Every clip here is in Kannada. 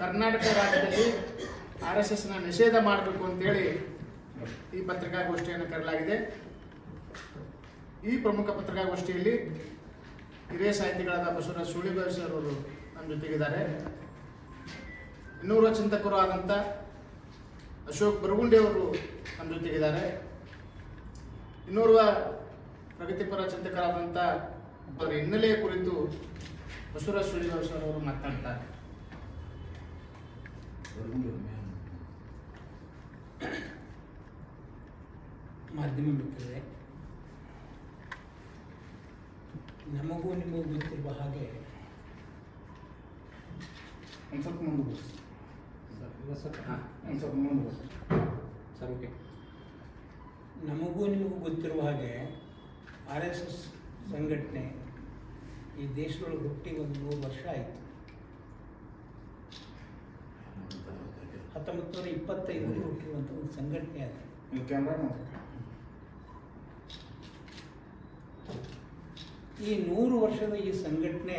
ಕರ್ನಾಟಕ ರಾಜ್ಯದಲ್ಲಿ RSSನ ನಿಷೇಧ ಮಾಡಬೇಕು ಅಂತೇಳಿ ಈ ಪತ್ರಿಕಾಗೋಷ್ಠಿಯನ್ನು ಕರೆಯಲಾಗಿದೆ. ಈ ಪ್ರಮುಖ ಪತ್ರಿಕಾಗೋಷ್ಠಿಯಲ್ಲಿ ಹಿರಿಯ ಸಾಹಿತಿಗಳಾದ ಬಸವರಾಜ ಸುಳಿಬಾವಿ ಸರ್ ಅವರು ನಮ್ಮ ಜೊತೆಗಿದ್ದಾರೆ. ಇನ್ನೂರ ಚಿಂತಕರು ಆದಂಥ ಅಶೋಕ್ ಬರಗುಂಡಿ ಅವರು ನಮ್ಮ ಜೊತೆಗಿದ್ದಾರೆ. ಇನ್ನೋರ್ವ ಪ್ರಗತಿಪರ ಚಿಂತಕರಾದಂಥ ಅವರ ಹಿನ್ನೆಲೆಯ ಕುರಿತು ಬಸವರಾಜ ಸುಳಿಬಾವಿ ಸರ್ ಅವರು ಮಾತನಾಡ್ತಾರೆ. ಮಾಧ್ಯಮ ಮಿತ್ರರೇ, ನಮಗೂ ನಿಮಗೂ ಗೊತ್ತಿರುವ ಹಾಗೆ ಒಂದು ಸ್ವಲ್ಪ ಮುಂದೆ ಸರ್. ಓಕೆ. ನಮಗೂ ನಿಮಗೂ ಗೊತ್ತಿರುವ ಹಾಗೆ RSS ಸಂಘಟನೆ ಈ ದೇಶದೊಳಗೆ ಹುಟ್ಟಿ ಒಂದು 100 ವರ್ಷ ಆಯಿತು. 1925ರಲ್ಲಿ ಹುಟ್ಟಿರುವಂಥ ಒಂದು ಸಂಘಟನೆ ಅದು. ಈ 100 ವರ್ಷದ ಈ ಸಂಘಟನೆ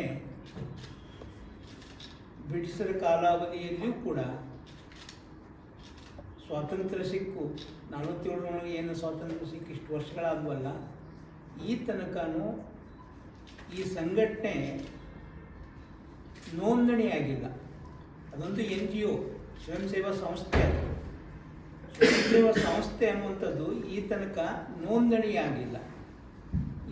ಬ್ರಿಟಿಷರ ಕಾಲಾವಧಿಯಲ್ಲಿಯೂ ಕೂಡ ಸ್ವಾತಂತ್ರ್ಯ ಸಿಕ್ಕು 47ರೊಳಗೆ ಏನು ಸ್ವಾತಂತ್ರ್ಯ ಸಿಕ್ಕು ಇಷ್ಟು ವರ್ಷಗಳಾದವಲ್ಲ, ಈ ತನಕನೂ ಈ ಸಂಘಟನೆ ನೋಂದಣಿಯಾಗಿಲ್ಲ. ಅದೊಂದು NGO, ಸ್ವಯಂ ಸೇವಾ ಸಂಸ್ಥೆ. ಸ್ವಯಂ ಸೇವಾ ಸಂಸ್ಥೆ ಅನ್ನುವಂಥದ್ದು ಈ ತನಕ ನೋಂದಣಿಯಾಗಿಲ್ಲ.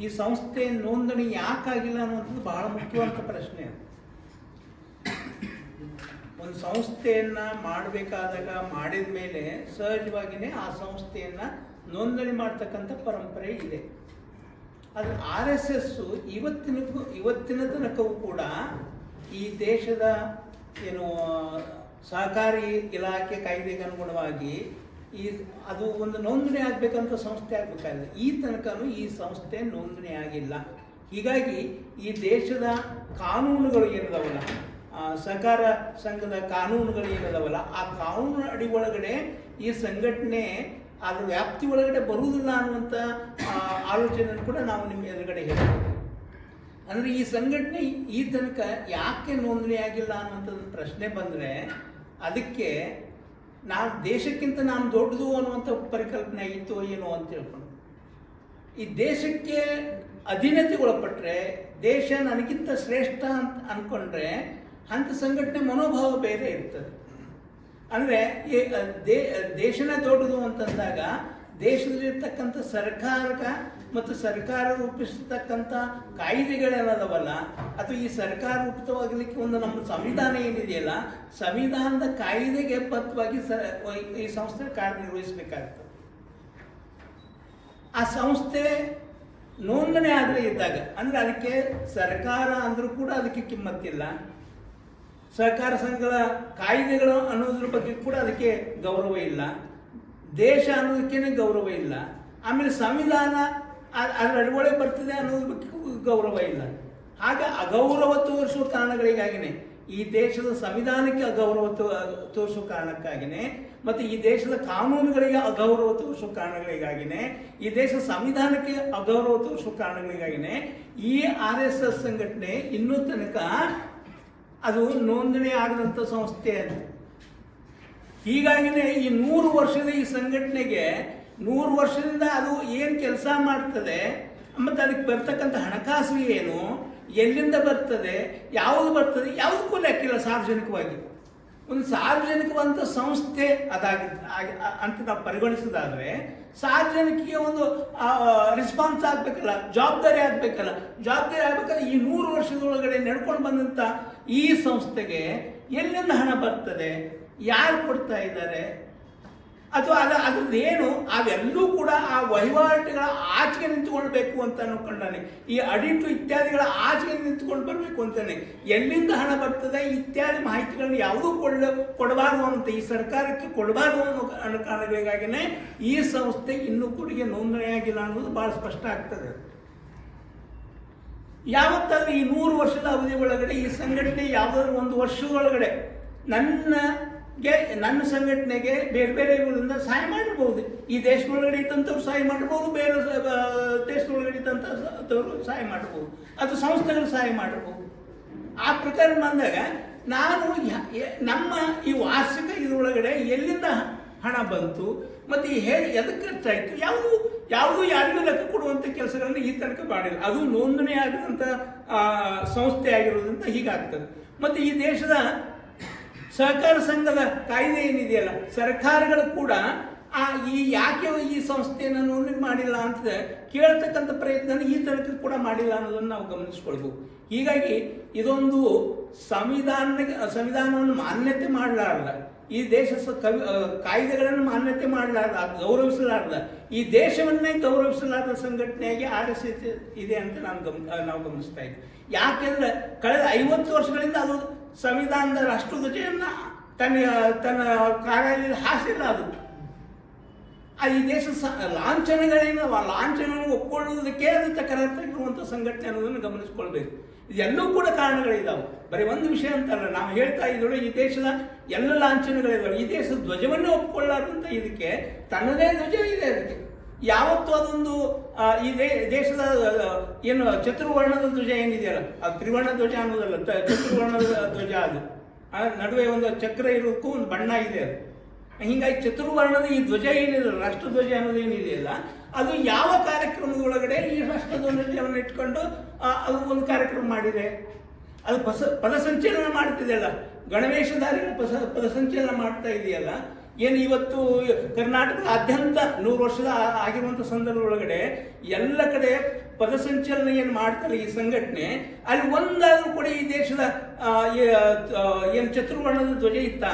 ಈ ಸಂಸ್ಥೆ ನೋಂದಣಿ ಯಾಕಾಗಿಲ್ಲ ಅನ್ನುವಂಥದ್ದು ಬಹಳ ಮುಖ್ಯವಾದ ಪ್ರಶ್ನೆ. ಒಂದು ಸಂಸ್ಥೆಯನ್ನು ಮಾಡಬೇಕಾದಾಗ ಮಾಡಿದ ಮೇಲೆ ಸಹಜವಾಗಿಯೇ ಆ ಸಂಸ್ಥೆಯನ್ನು ನೋಂದಣಿ ಮಾಡ್ತಕ್ಕಂಥ ಪರಂಪರೆ ಇದೆ. ಅದು RSS ಇವತ್ತಿನ ತನಕವೂ ಕೂಡ ಈ ದೇಶದ ಏನು ಸಹಕಾರಿ ಇಲಾಖೆ ಕಾಯ್ದೆಗೆ ಅನುಗುಣವಾಗಿ ಅದು ಒಂದು ನೋಂದಣಿ ಆಗಬೇಕಂತ ಸಂಸ್ಥೆ ಆಗಬೇಕಾಗಿದೆ. ಈ ತನಕನೂ ಈ ಸಂಸ್ಥೆ ನೋಂದಣಿ ಆಗಿಲ್ಲ. ಹೀಗಾಗಿ ಈ ದೇಶದ ಕಾನೂನುಗಳು ಏನಿದಾವಲ್ಲ, ಸಹಕಾರ ಸಂಘದ ಕಾನೂನುಗಳು ಏನಿದಾವಲ್ಲ, ಆ ಕಾನೂನು ಅಡಿ ಒಳಗಡೆ ಈ ಸಂಘಟನೆ ಅದರ ವ್ಯಾಪ್ತಿ ಒಳಗಡೆ ಬರುವುದಿಲ್ಲ ಅನ್ನುವಂಥ ಆಲೋಚನೆಯನ್ನು ಕೂಡ ನಾವು ನಿಮ್ಮ ಎದುರುಗಡೆ ಹೇಳ್ತೀವಿ. ಅಂದರೆ ಈ ಸಂಘಟನೆ ಈ ತನಕ ಯಾಕೆ ನೋಂದಣಿ ಆಗಿಲ್ಲ ಅನ್ನುವಂಥದ್ದು ಪ್ರಶ್ನೆ ಬಂದರೆ ಅದಕ್ಕೆ ದೇಶಕ್ಕಿಂತ ನಾನು ದೊಡ್ಡದು ಅನ್ನುವಂಥ ಪರಿಕಲ್ಪನೆ ಇತ್ತು ಏನೋ ಅಂತ ತಿಳ್ಕೊಂಡು, ಈ ದೇಶಕ್ಕೆ ಅಧೀನತೆ ಒಳಪಟ್ಟರೆ ದೇಶ ನನಗಿಂತ ಶ್ರೇಷ್ಠ ಅಂತ ಅಂದ್ಕೊಂಡ್ರೆ ಅಂಥ ಸಂಘಟನೆ ಮನೋಭಾವ ಬೇರೆ ಇರ್ತದೆ. ಅಂದರೆ ದೇಶನೇ ದೊಡ್ಡದು ಅಂತಂದಾಗ ದೇಶದಲ್ಲಿರ್ತಕ್ಕಂಥ ಸರ್ಕಾರಕ್ಕೆ ಮತ್ತು ಸರ್ಕಾರ ರೂಪಿಸತಕ್ಕಂಥ ಕಾಯ್ದೆಗಳೇನದವಲ್ಲ, ಅಥವಾ ಈ ಸರ್ಕಾರ ರೂಪಿತವಾಗಲಿಕ್ಕೆ ಒಂದು ನಮ್ಮ ಸಂವಿಧಾನ ಏನಿದೆಯಲ್ಲ, ಸಂವಿಧಾನದ ಕಾಯ್ದೆಗೆ ಬದ್ಧವಾಗಿ ಈ ಸಂಸ್ಥೆ ಕಾರ್ಯನಿರ್ವಹಿಸಬೇಕಾಗ್ತದೆ. ಆ ಸಂಸ್ಥೆ ನೋಂದಣಿ ಆಗದೇ ಇದ್ದಾಗ, ಅಂದರೆ ಅದಕ್ಕೆ ಸರ್ಕಾರ ಅಂದರೂ ಕೂಡ ಅದಕ್ಕೆ ಕಿಮ್ಮತ್ತಿಲ್ಲ, ಸಹಕಾರ ಸಂಘಗಳ ಕಾಯ್ದೆಗಳು ಅನ್ನೋದ್ರ ಬಗ್ಗೆ ಕೂಡ ಅದಕ್ಕೆ ಗೌರವ ಇಲ್ಲ, ದೇಶ ಅನ್ನೋದಕ್ಕೇನೆ ಗೌರವ ಇಲ್ಲ, ಆಮೇಲೆ ಸಂವಿಧಾನ ಅದರ ಅಡಿಗೊಳೆ ಬರ್ತದೆ ಅನ್ನೋದ್ರ ಬಗ್ಗೆ ಗೌರವ ಇಲ್ಲ. ಆಗ ಅಗೌರವ ತೋರಿಸುವ ಕಾರಣಗಳಿಗಾಗಿಯೇ, ಈ ದೇಶದ ಸಂವಿಧಾನಕ್ಕೆ ಅಗೌರವ ತೋರಿಸುವ ಕಾರಣಕ್ಕಾಗಿಯೇ, ಮತ್ತು ಈ ದೇಶದ ಕಾನೂನುಗಳಿಗೆ ಅಗೌರವ ತೋರಿಸುವ ಕಾರಣಗಳಿಗಾಗಿಯೇ, ಈ ದೇಶದ ಸಂವಿಧಾನಕ್ಕೆ ಅಗೌರವ ತೋರಿಸುವ ಕಾರಣಗಳಿಗಾಗಿಯೇ ಈ RSS ಸಂಘಟನೆ ಇನ್ನೂ ತನಕ ಅದು ನೋಂದಣಿ ಆಗದಂಥ ಸಂಸ್ಥೆ ಅಂತ. ಹೀಗಾಗಿನೇ ಈ 100 ವರ್ಷದ ಈ ಸಂಘಟನೆಗೆ 100 ವರ್ಷದಿಂದ ಅದು ಏನು ಕೆಲಸ ಮಾಡ್ತದೆ ಮತ್ತು ಅದಕ್ಕೆ ಬರ್ತಕ್ಕಂಥ ಹಣಕಾಸು ಏನು, ಎಲ್ಲಿಂದ ಬರ್ತದೆ, ಯಾವುದು ಬರ್ತದೆ, ಯಾವುದಕ್ಕೂ ಲೆಕ್ಕಿಲ್ಲ. ಸಾರ್ವಜನಿಕವಾಗಿ ಒಂದು ಸಾರ್ವಜನಿಕವಂತ ಸಂಸ್ಥೆ ಅಂತ ನಾವು ಪರಿಗಣಿಸೋದಾದರೆ ಸಾರ್ವಜನಿಕರಿಗೆ ಒಂದು ರೆಸ್ಪಾನ್ಸ್ ಆಗಬೇಕಲ್ಲ, ಜವಾಬ್ದಾರಿ ಆಗಬೇಕಲ್ಲ. ಈ 100 ವರ್ಷದೊಳಗಡೆ ನಡ್ಕೊಂಡು ಬಂದಂಥ ಈ ಸಂಸ್ಥೆಗೆ ಎಲ್ಲಿಂದ ಹಣ ಬರ್ತದೆ, ಯಾರು ಕೊಡ್ತಾ ಇದ್ದಾರೆ, ಅಥವಾ ಅದ್ರದ್ದೇನು, ಅವೆಲ್ಲೂ ಕೂಡ ಆ ವಹಿವಾಟುಗಳ ಆಚೆಗೆ ನಿಂತುಕೊಳ್ಬೇಕು ಅಂತ ಅನ್ಕೊಂಡಾನೆ. ಈ ಅಡಿಟು ಇತ್ಯಾದಿಗಳ ಆಚೆಗೆ ನಿಂತುಕೊಂಡು ಬರಬೇಕು ಅಂತಾನೆ. ಎಲ್ಲಿಂದ ಹಣ ಬರ್ತದೆ ಇತ್ಯಾದಿ ಮಾಹಿತಿಗಳನ್ನು ಯಾವುದೂ ಕೊಡಬಾರ್ದು ಅನ್ನುವಂಥ, ಈ ಸರ್ಕಾರಕ್ಕೆ ಕೊಡಬಾರ್ದು ಅನ್ನೋ ಕಾರಣಗಳಿಗಾಗಿಯೇ ಈ ಸಂಸ್ಥೆ ಇನ್ನೂ ಕೂಡ ನೋಂದಣಿಯಾಗಿಲ್ಲ ಅನ್ನೋದು ಭಾಳ ಸ್ಪಷ್ಟ ಆಗ್ತದೆ. ಯಾವತ್ತಾದ್ರೂ ಈ 100 ವರ್ಷದ ಅವಧಿ ಒಳಗಡೆ ಈ ಸಂಘಟನೆ ಯಾವುದಾದ್ರೂ ಒಂದು ವರ್ಷದೊಳಗಡೆ ನನ್ನ ಸಂಘಟನೆಗೆ ಬೇರೆ ಬೇರೆ ಇವರಿಂದ ಸಹಾಯ ಮಾಡಿರ್ಬೋದು. ಈ ದೇಶದೊಳಗಡೆ ಇದ್ದಂಥವ್ರು ಸಹಾಯ ಮಾಡ್ಬೋದು, ಬೇರೆ ದೇಶದೊಳಗಡೆ ಇದ್ದಂಥವ್ರು ಸಹಾಯ ಮಾಡ್ಬೋದು, ಅದು ಸಂಸ್ಥೆಗಳು ಸಹಾಯ ಮಾಡ್ಬೋದು. ಆ ಪ್ರಕಾರ ಬಂದಾಗ ನಾನು ನಮ್ಮ ಈ ವಾರ್ಷಿಕ ಇದರೊಳಗಡೆ ಎಲ್ಲಿಂದ ಹಣ ಬಂತು ಮತ್ತು ಎದಕ್ಕೆ ಖರ್ಚಾಯಿತು ಯಾವುದು ಯಾರಿಗೂ ಲೆಕ್ಕ ಕೊಡುವಂಥ ಕೆಲಸಗಳನ್ನು ಈ ತನಕ ಮಾಡಿಲ್ಲ. ಅದು ನೋಂದಣಿ ಆಗಿದಂಥ ಸಂಸ್ಥೆ ಆಗಿರೋದ್ರಿಂದ ಹೀಗಾಗ್ತದೆ. ಮತ್ತು ಈ ದೇಶದ ಸಹಕಾರ ಸಂಘದ ಕಾಯ್ದೆ ಏನಿದೆಯಲ್ಲ, ಸರ್ಕಾರಗಳು ಕೂಡ ಯಾಕೆ ಈ ಸಂಸ್ಥೆಯನ್ನು ನೋಂದಣಿ ಮಾಡಿಲ್ಲ ಅಂತ ಕೇಳ್ತಕ್ಕಂಥ ಪ್ರಯತ್ನ ಈ ತನಕ ಕೂಡ ಮಾಡಿಲ್ಲ ಅನ್ನೋದನ್ನು ನಾವು ಗಮನಿಸ್ಕೊಳ್ಬೇಕು. ಹೀಗಾಗಿ ಇದೊಂದು ಸಂವಿಧಾನವನ್ನು ಮಾನ್ಯತೆ ಮಾಡಲಾರ್ದ, ಈ ದೇಶ ಕಾಯ್ದೆಗಳನ್ನು ಮಾನ್ಯತೆ ಮಾಡಲಾರ್ದ, ಗೌರವಿಸಲಾರ್ದ, ಈ ದೇಶವನ್ನೇ ಗೌರವಿಸಲಾರ್ದ ಸಂಘಟನೆಯಾಗಿ RSS ಇದೆ ಅಂತ ನಾವು ಗಮನಿಸ್ತಾ ಇದ್ದೀವಿ. ಯಾಕೆಂದ್ರೆ ಕಳೆದ 50 ವರ್ಷಗಳಿಂದ ಅದು ಸಂವಿಧಾನದ ರಾಷ್ಟ್ರಧ್ವಜವನ್ನು ತನ್ನ ಕಾರ್ಯಾಲಯದಲ್ಲಿ ಹಾಸಿಲ್ಲ. ಅದು ಈ ದೇಶ ಲಾಂಛನಗಳನ್ನು ಒಪ್ಪಿಕೊಳ್ಳುವುದಕ್ಕೆ ಅದು ತಕರಾರಿರುವಂಥ ಸಂಘಟನೆ ಅನ್ನೋದನ್ನು ಗಮನಿಸ್ಕೊಳ್ಬೇಕು. ಇದೆಲ್ಲವೂ ಕೂಡ ಕಾರಣಗಳಿದ್ದಾವೆ, ಬರೀ ಒಂದು ವಿಷಯ ಅಂತಲ್ಲ. ನಾವು ಹೇಳ್ತಾ ಇದ್ದೋಳು ಈ ದೇಶದ ಎಲ್ಲ ಲಾಂಛನಗಳಿದ್ದಾವೆ. ಈ ದೇಶದ ಧ್ವಜವನ್ನೇ ಒಪ್ಪಿಕೊಳ್ಳಾರ್ದಂಥ ಇದಕ್ಕೆ ತನ್ನದೇ ಧ್ವಜ ಇದೆ. ಅದಕ್ಕೆ ಯಾವತ್ತೂ ಅದೊಂದು ಈ ದೇಶದ ಏನು ಚತುರ್ವರ್ಣದ ಧ್ವಜ ಏನಿದೆಯಲ್ಲ, ಅದು ತ್ರಿವರ್ಣ ಧ್ವಜ ಅನ್ನೋದಲ್ಲ, ಚತುರ್ವರ್ಣದ ಧ್ವಜ. ಅದು ನಡುವೆ ಒಂದು ಚಕ್ರ ಇರೋಕ್ಕೂ ಒಂದು ಬಣ್ಣ ಇದೆ. ಅದು ಹೀಗಾಗಿ ಚತುರ್ವರ್ಣದ ಈ ಧ್ವಜ ಏನಿದೆ, ರಾಷ್ಟ್ರಧ್ವಜ ಅನ್ನೋದು ಏನಿದೆಯಲ್ಲ, ಅದು ಯಾವ ಕಾರ್ಯಕ್ರಮದೊಳಗಡೆ ಈ ರಾಷ್ಟ್ರಧ್ವಜವನ್ನು ಇಟ್ಕೊಂಡು ಅದು ಒಂದು ಕಾರ್ಯಕ್ರಮ ಮಾಡಿದೆ. ಅದು ಪದಸಂಚಲನ ಮಾಡ್ತಿದೆಯಲ್ಲ, ಗಣವೇಶಧಾರಿಗಳ ಪದಸಂಚಲನ ಮಾಡ್ತಾ ಇದೆಯಲ್ಲ. ಏನು ಇವತ್ತು ಕರ್ನಾಟಕದಾದ್ಯಂತ 100 ವರ್ಷದ ಆಗಿರುವಂಥ ಸಂದರ್ಭದೊಳಗಡೆ ಎಲ್ಲ ಕಡೆ ಪದಸಂಚಲನ ಏನು ಮಾಡ್ತಾರೆ ಈ ಸಂಘಟನೆ, ಅಲ್ಲಿ ಒಂದಾದರೂ ಕೂಡ ಈ ದೇಶದ ಏನು ಚತುರ್ವರ್ಣದ ಧ್ವಜ ಇತ್ತ?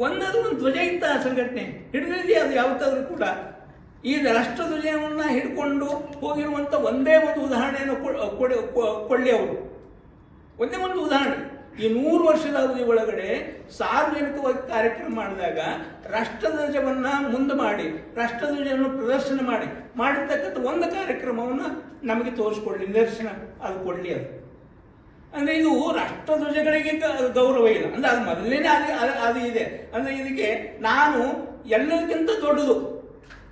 ಒಂದಾದ್ರೂ ಒಂದು ಧ್ವಜ ಇತ್ತ ಆ ಸಂಘಟನೆ ಹಿಡಿದಿದೆಯಾ? ಅದು ಯಾವತ್ತಾದ್ರೂ ಕೂಡ ಈ ರಾಷ್ಟ್ರಧ್ವಜವನ್ನು ಹಿಡ್ಕೊಂಡು ಹೋಗಿರುವಂಥ ಒಂದೇ ಒಂದು ಉದಾಹರಣೆಯನ್ನು ಕೊಳ್ಳಿ ಅವರು. ಒಂದೇ ಒಂದು ಉದಾಹರಣೆ. ಈ 100 ವರ್ಷದ ಅವಧಿ ಒಳಗಡೆ ಸಾರ್ವಜನಿಕವಾಗಿ ಕಾರ್ಯಕ್ರಮ ಮಾಡಿದಾಗ ರಾಷ್ಟ್ರಧ್ವಜವನ್ನು ಮುಂದೆ ಮಾಡಿ, ರಾಷ್ಟ್ರಧ್ವಜವನ್ನು ಪ್ರದರ್ಶನ ಮಾಡಿರ್ತಕ್ಕಂಥ ಒಂದು ಕಾರ್ಯಕ್ರಮವನ್ನು ನಮಗೆ ತೋರಿಸ್ಕೊಳ್ಳಿ, ನಿದರ್ಶನ ಅದು ಕೊಡಲಿ. ಅದು ಅಂದರೆ ಇದು ರಾಷ್ಟ್ರಧ್ವಜಗಳಿಗೆ ಗೌರವ ಇಲ್ಲ ಅಂದರೆ ಅದು ಮೊದಲನೇ ಅದು ಇದೆ. ಅಂದರೆ ಇದಕ್ಕೆ ನಾನು ಎಲ್ಲದಕ್ಕಿಂತ ದೊಡ್ಡದು,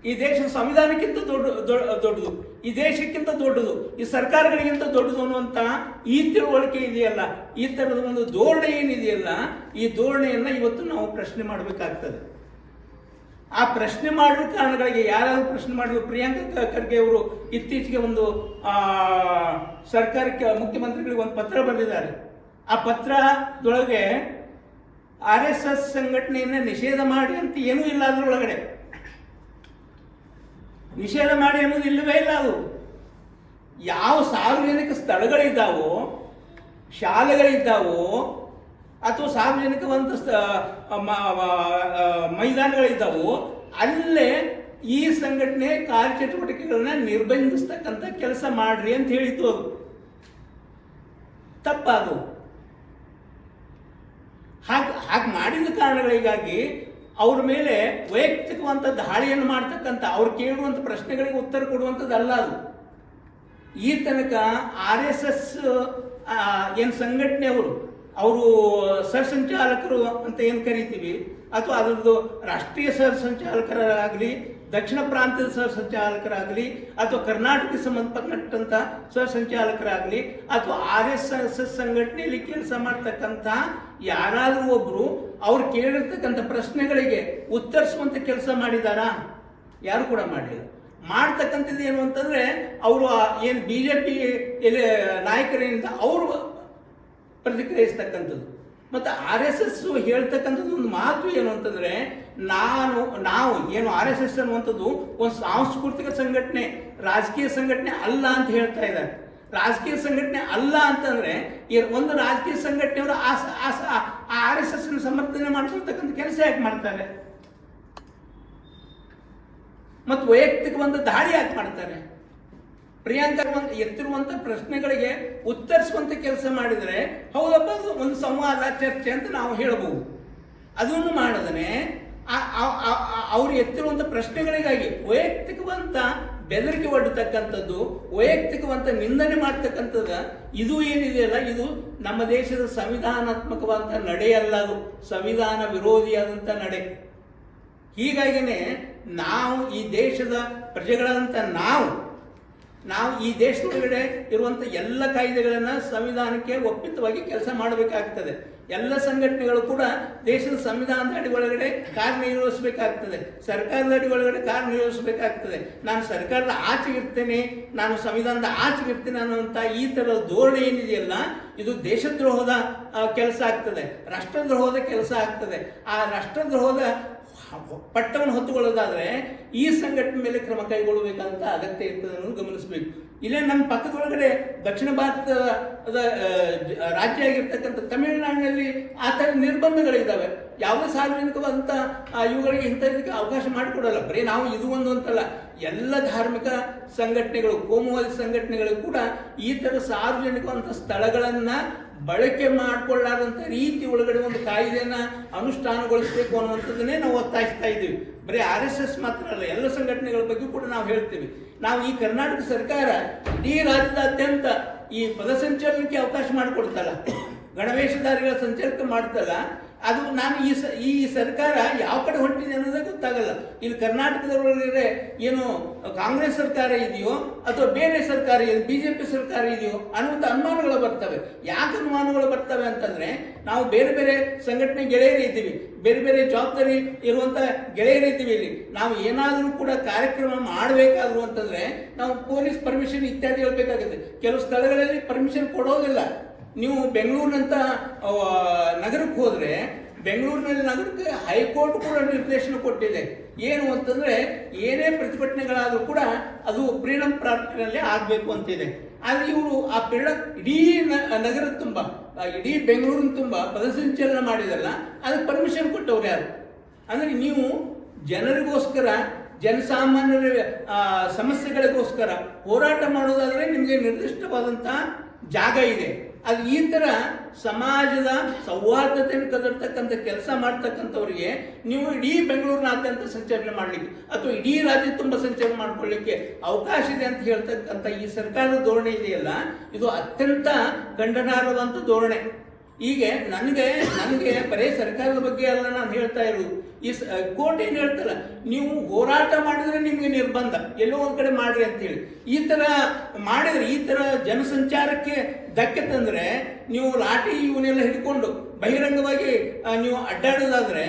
ಈ ದೇಶ ಸಂವಿಧಾನಕ್ಕಿಂತ ದೊಡ್ಡದು, ಈ ದೇಶಕ್ಕಿಂತ ದೊಡ್ಡದು, ಈ ಸರ್ಕಾರಗಳಿಗಿಂತ ದೊಡ್ಡದು ಅನ್ನುವಂಥ ಈ ತಿಳುವಳಿಕೆ ಇದೆಯಲ್ಲ, ಈ ಥರದ ಒಂದು ಧೋರಣೆ ಏನಿದೆಯಲ್ಲ, ಈ ಧೋರಣೆಯನ್ನು ಇವತ್ತು ನಾವು ಪ್ರಶ್ನೆ ಮಾಡಬೇಕಾಗ್ತದೆ. ಆ ಪ್ರಶ್ನೆ ಮಾಡುವ ಕಾರಣಗಳಿಗೆ ಯಾರಾದರೂ ಪ್ರಶ್ನೆ ಮಾಡಿದ್ರು. ಪ್ರಿಯಾಂಕಾ ಖರ್ಗೆ ಅವರು ಇತ್ತೀಚೆಗೆ ಒಂದು ಸರ್ಕಾರಕ್ಕೆ, ಮುಖ್ಯಮಂತ್ರಿಗಳಿಗೆ ಒಂದು ಪತ್ರ ಬರೆದಿದ್ದಾರೆ. ಆ ಪತ್ರದೊಳಗೆ RSS ಸಂಘಟನೆಯನ್ನು ನಿಷೇಧ ಮಾಡಿ ಅಂತ ಏನೂ ಇಲ್ಲ, ಅದರೊಳಗಡೆ ನಿಷೇಧ ಮಾಡಿ ಅನ್ನೋದು ಇಲ್ಲವೇ ಇಲ್ಲ. ಅದು ಯಾವ ಸಾರ್ವಜನಿಕ ಸ್ಥಳಗಳಿದ್ದಾವೋ, ಶಾಲೆಗಳಿದ್ದಾವೋ, ಅಥವಾ ಸಾರ್ವಜನಿಕವಂತ ಮೈದಾನಗಳಿದ್ದಾವೋ ಅಲ್ಲೇ ಈ ಸಂಘಟನೆ ಕಾರ್ಯಚಟುವಟಿಕೆಗಳನ್ನ ನಿರ್ಬಂಧಿಸ್ತಕ್ಕಂಥ ಕೆಲಸ ಮಾಡ್ರಿ ಅಂತ ಹೇಳಿತ್ತು. ಅದು ತಪ್ಪದು. ಹಾಗೆ ಮಾಡಿದ ಕಾರಣಗಳಿಗಾಗಿ ಅವ್ರ ಮೇಲೆ ವೈಯಕ್ತಿಕವಂತ ದಾಳಿಯನ್ನು ಮಾಡ್ತಕ್ಕಂಥ, ಅವ್ರು ಕೇಳುವಂಥ ಪ್ರಶ್ನೆಗಳಿಗೆ ಉತ್ತರ ಕೊಡುವಂಥದ್ದಲ್ಲ ಅದು. ಈ ತನಕ RSS ಏನು ಸಂಘಟನೆ ಅವರು ಸರ್ಸಂಚಾಲಕರು ಅಂತ ಏನು ಕರಿತೀವಿ, ಅಥವಾ ಅದರದ್ದು ರಾಷ್ಟ್ರೀಯ ಸರ್ಸಂಚಾಲಕರಾಗಲಿ, ದಕ್ಷಿಣ ಪ್ರಾಂತ್ಯದ ಸರ್ಸಂಚಾಲಕರಾಗಲಿ, ಅಥವಾ ಕರ್ನಾಟಕಕ್ಕೆ ಸಂಬಂಧಪಟ್ಟಂಥ ಸರ್ಸಂಚಾಲಕರಾಗಲಿ, ಅಥವಾ RSS ಸಂಘಟನೆಯಲ್ಲಿ ಕೆಲಸ ಮಾಡ್ತಕ್ಕಂಥ ಯಾರಾದರೂ ಒಬ್ಬರು ಅವ್ರು ಕೇಳಿರ್ತಕ್ಕಂಥ ಪ್ರಶ್ನೆಗಳಿಗೆ ಉತ್ತರಿಸುವಂಥ ಕೆಲಸ ಮಾಡಿದಾರಾ? ಯಾರು ಕೂಡ ಮಾಡಿಲ್ಲ. ಮಾಡ್ತಕ್ಕಂಥದ್ದು ಏನು ಅಂತಂದರೆ ಅವರು ಏನು BJP ನಾಯಕರಿಂದ ಅವರು ಪ್ರತಿಕ್ರಿಯಿಸ್ತಕ್ಕಂಥದ್ದು. ಮತ್ತು RSS ಹೇಳ್ತಕ್ಕಂಥದ್ದು ಒಂದು ಮಾತು ಏನು ಅಂತಂದರೆ, ನಾವು ಏನು RSS ಅನ್ನುವಂಥದ್ದು ಒಂದು ಸಾಂಸ್ಕೃತಿಕ ಸಂಘಟನೆ, ರಾಜಕೀಯ ಸಂಘಟನೆ ಅಲ್ಲ ಅಂತ ಹೇಳ್ತಾ ಇದ್ದಾರೆ. ರಾಜಕೀಯ ಸಂಘಟನೆ ಅಲ್ಲ ಅಂತಂದರೆ ಒಂದು ರಾಜಕೀಯ ಸಂಘಟನೆಯವರು RSS ಸಮರ್ಥನೆ ಮಾಡ್ಕೊಳ್ತಕ್ಕಂಥ ಕೆಲಸ ಯಾಕೆ ಮಾಡ್ತಾರೆ? ಮತ್ತು ವೈಯಕ್ತಿಕವಂತ ದಾಳಿ ಯಾಕೆ ಮಾಡ್ತಾರೆ? ಪ್ರಿಯಾಂಕಾ ಎತ್ತಿರುವಂಥ ಪ್ರಶ್ನೆಗಳಿಗೆ ಉತ್ತರಿಸುವಂಥ ಕೆಲಸ ಮಾಡಿದರೆ ಹೌದಪ್ಪ, ಅದು ಒಂದು ಸಂವಾದ, ಚರ್ಚೆ ಅಂತ ನಾವು ಹೇಳ್ಬೋದು. ಅದನ್ನು ಮಾಡದೇ ಅವ್ರು ಎತ್ತಿರುವಂಥ ಪ್ರಶ್ನೆಗಳಿಗಾಗಿ ವೈಯಕ್ತಿಕವಂತ ಬೆದರಿಕೆ ಒಡ್ಡತಕ್ಕಂಥದ್ದು, ವೈಯಕ್ತಿಕವಂತ ನಿಂದನೆ ಮಾಡ್ತಕ್ಕಂಥದ್ದು, ಇದು ಏನಿದೆಯಲ್ಲ, ಇದು ನಮ್ಮ ದೇಶದ ಸಂವಿಧಾನಾತ್ಮಕವಾದಂಥ ನಡೆಯಲ್ಲ. ಅದು ಸಂವಿಧಾನ ವಿರೋಧಿಯಾದಂಥ ನಡೆ. ಹೀಗಾಗಿನೇ ನಾವು ಈ ದೇಶದ ಪ್ರಜೆಗಳಂತ ನಾವು ಈ ದೇಶದೊಳಗಡೆ ಇರುವಂಥ ಎಲ್ಲ ಕಾಯ್ದೆಗಳನ್ನು ಸಂವಿಧಾನಕ್ಕೆ ಒಪ್ಪಿತವಾಗಿ ಕೆಲಸ ಮಾಡಬೇಕಾಗ್ತದೆ. ಎಲ್ಲ ಸಂಘಟನೆಗಳು ಕೂಡ ದೇಶದ ಸಂವಿಧಾನದ ಅಡಿ ಒಳಗಡೆ ಕಾರ್ಯನಿರ್ವಹಿಸಬೇಕಾಗ್ತದೆ, ಸರ್ಕಾರದ ಅಡಿ ಒಳಗಡೆ ಕಾರ್ಯನಿರ್ವಹಿಸಬೇಕಾಗ್ತದೆ. ನಾನು ಸರ್ಕಾರದ ಆಚೆಗೆ ಇರ್ತೇನೆ, ನಾನು ಸಂವಿಧಾನದ ಆಚೆಗೆ ಇರ್ತೇನೆ ಅನ್ನುವಂಥ ಈ ಥರದ ಧೋರಣೆ ಏನಿದೆಯಲ್ಲ, ಇದು ದೇಶದ್ರೋಹದ ಕೆಲಸ ಆಗ್ತದೆ, ರಾಷ್ಟ್ರದ್ರೋಹದ ಕೆಲಸ ಆಗ್ತದೆ. ಆ ರಾಷ್ಟ್ರದ್ರೋಹದ ಪಟ್ಟವನ್ನು ಹೊತ್ತುಕೊಳ್ಳೋದಾದ್ರೆ ಈ ಸಂಘಟನೆ ಮೇಲೆ ಕ್ರಮ ಕೈಗೊಳ್ಳಬೇಕಾದಂತ ಅಗತ್ಯ ಇರ್ತದೆ ಅನ್ನೋದು ಗಮನಿಸಬೇಕು. ಇಲ್ಲೇ ನಮ್ಮ ಪಕ್ಕದೊಳಗಡೆ ದಕ್ಷಿಣ ಭಾರತದ ರಾಜ್ಯ ಆಗಿರ್ತಕ್ಕಂಥ ತಮಿಳುನಾಡಿನಲ್ಲಿ ಆ ಥರ ನಿರ್ಬಂಧಗಳಿದ್ದಾವೆ. ಯಾವುದೇ ಸಾರ್ವಜನಿಕವಾದಂಥ ಇವುಗಳಿಗೆ ಇಂಥದಕ್ಕೆ ಅವಕಾಶ ಮಾಡಿಕೊಡಲ್ಲ. ಬರೀ ನಾವು ಇದು ಒಂದು ಅಂತಲ್ಲ, ಎಲ್ಲ ಧಾರ್ಮಿಕ ಸಂಘಟನೆಗಳು, ಕೋಮುವಾದಿ ಸಂಘಟನೆಗಳು ಕೂಡ ಈ ಥರ ಸಾರ್ವಜನಿಕವಂಥ ಸ್ಥಳಗಳನ್ನು ಬಳಕೆ ಮಾಡಿಕೊಳ್ಳಾದಂಥ ರೀತಿ ಒಳಗಡೆ ಒಂದು ಕಾಯ್ದೆಯನ್ನು ಅನುಷ್ಠಾನಗೊಳಿಸಬೇಕು ಅನ್ನುವಂಥದ್ದನ್ನೇ ನಾವು ಒತ್ತಾಯಿಸ್ತಾ ಇದ್ದೀವಿ. ಬರೀ RSS ಮಾತ್ರ ಅಲ್ಲ, ಎಲ್ಲ ಸಂಘಟನೆಗಳ ಬಗ್ಗೆ ಕೂಡ ನಾವು ಹೇಳ್ತೀವಿ. ನಾವು ಈ ಕರ್ನಾಟಕ ಸರ್ಕಾರ ಇಡೀ ರಾಜ್ಯದಾದ್ಯಂತ ಈ ಪದಸಂಚಲನಕ್ಕೆ ಅವಕಾಶ ಮಾಡಿಕೊಡ್ತಲ್ಲ, ಗಣವೇಷಧಾರಿಗಳ ಸಂಚಲನ ಮಾಡ್ತಲ್ಲ, ಅದು ನಾನು ಈ ಸರ್ಕಾರ ಯಾವ ಕಡೆ ಹೊಂಟಿದೆ ಅನ್ನೋದೇ ಗೊತ್ತಾಗಲ್ಲ. ಇಲ್ಲಿ ಕರ್ನಾಟಕದೊಳಗೆ ಏನು ಕಾಂಗ್ರೆಸ್ ಸರ್ಕಾರ ಇದೆಯೋ ಅಥವಾ ಬೇರೆ ಸರ್ಕಾರ BJP ಸರ್ಕಾರ ಇದೆಯೋ ಅನ್ನುವಂಥ ಅನುಮಾನಗಳು ಬರ್ತವೆ. ಯಾಕೆ ಅನುಮಾನಗಳು ಬರ್ತವೆ ಅಂತಂದ್ರೆ, ನಾವು ಬೇರೆ ಬೇರೆ ಸಂಘಟನೆ ಗೆಳೆಯರು ಇದ್ದೀವಿ, ಬೇರೆ ಬೇರೆ ಜವಾಬ್ದಾರಿ ಇರುವಂಥ ಗೆಳೆಯರು ಇದ್ದೀವಿ. ಇಲ್ಲಿ ನಾವು ಏನಾದರೂ ಕೂಡ ಕಾರ್ಯಕ್ರಮ ಮಾಡಬೇಕಾದ್ರು ಅಂತಂದ್ರೆ ನಾವು ಪೊಲೀಸ್ ಪರ್ಮಿಷನ್ ಇತ್ಯಾದಿ ಹೇಳ್ಬೇಕಾಗುತ್ತೆ. ಕೆಲವು ಸ್ಥಳಗಳಲ್ಲಿ ಪರ್ಮಿಷನ್ ಕೊಡೋದಿಲ್ಲ. ನೀವು ಬೆಂಗಳೂರಿನಂತ ನಗರಕ್ಕೆ ಹೋದರೆ, ಬೆಂಗಳೂರಿನಲ್ಲಿ ನಗರಕ್ಕೆ ಹೈಕೋರ್ಟ್ ಕೂಡ ನಿರ್ದೇಶನ ಕೊಟ್ಟಿದೆ. ಏನು ಅಂತಂದ್ರೆ, ಏನೇ ಪ್ರತಿಭಟನೆಗಳಾದರೂ ಕೂಡ ಅದು ಫ್ರೀಡಮ್ ಪಾರ್ಕ್ನಲ್ಲಿ ಆಗಬೇಕು ಅಂತಿದೆ. ಆದರೆ ಇವರು ಆ ಇಡೀ ನಗರದ ತುಂಬ, ಇಡೀ ಬೆಂಗಳೂರಿನ ತುಂಬ ಪದಸಂಚಲನ ಮಾಡಿದಲ್ಲ, ಅದಕ್ಕೆ ಪರ್ಮಿಷನ್ ಕೊಟ್ಟವ್ರು ಯಾರು? ಅಂದರೆ ನೀವು ಜನರಿಗೋಸ್ಕರ, ಜನಸಾಮಾನ್ಯರ ಸಮಸ್ಯೆಗಳಿಗೋಸ್ಕರ ಹೋರಾಟ ಮಾಡೋದಾದರೆ ನಿಮಗೆ ನಿರ್ದಿಷ್ಟವಾದಂಥ ಜಾಗ ಇದೆ. ಅದು ಈ ಥರ ಸಮಾಜದ ಸೌಹಾರ್ದತೆಯನ್ನು ಕದರ್ತಕ್ಕಂಥ ಕೆಲಸ ಮಾಡ್ತಕ್ಕಂಥವ್ರಿಗೆ ನೀವು ಇಡೀ ಬೆಂಗಳೂರಿನಾದ್ಯಂತ ಸಂಚಲನೆ ಮಾಡಲಿಕ್ಕೆ ಅಥವಾ ಇಡೀ ರಾಜ್ಯ ತುಂಬ ಸಂಚಲನೆ ಮಾಡ್ಕೊಳ್ಳಿಕ್ಕೆ ಅವಕಾಶ ಇದೆ ಅಂತ ಹೇಳ್ತಕ್ಕಂಥ ಈ ಸರ್ಕಾರದ ಧೋರಣೆ ಇದೆಯಲ್ಲ, ಇದು ಅತ್ಯಂತ ಖಂಡನಾರ್ಹವಾದಂಥ ಧೋರಣೆ. ಹೀಗೆ ನನಗೆ ಬರೀ ಸರ್ಕಾರದ ಬಗ್ಗೆ ಅಲ್ಲ ನಾನು ಹೇಳ್ತಾ ಇರೋದು. ಈ ಕೋರ್ಟ್ ಏನು ಹೇಳ್ತಲ್ಲ, ನೀವು ಹೋರಾಟ ಮಾಡಿದ್ರೆ ನಿಮಗೆ ನಿರ್ಬಂಧ, ಎಲ್ಲೋ ಒಂದು ಕಡೆ ಮಾಡ್ರಿ ಅಂತೇಳಿ. ಈ ಥರ ಮಾಡಿದ್ರೆ, ಈ ಥರ ಜನಸಂಚಾರಕ್ಕೆ ಧಕ್ಕೆ ತಂದರೆ, ನೀವು ಲಾಠಿ ಇವನ್ನೆಲ್ಲ ಹಿಡ್ಕೊಂಡು ಬಹಿರಂಗವಾಗಿ ನೀವು ಅಡ್ಡಾಡೋದಾದ್ರೆ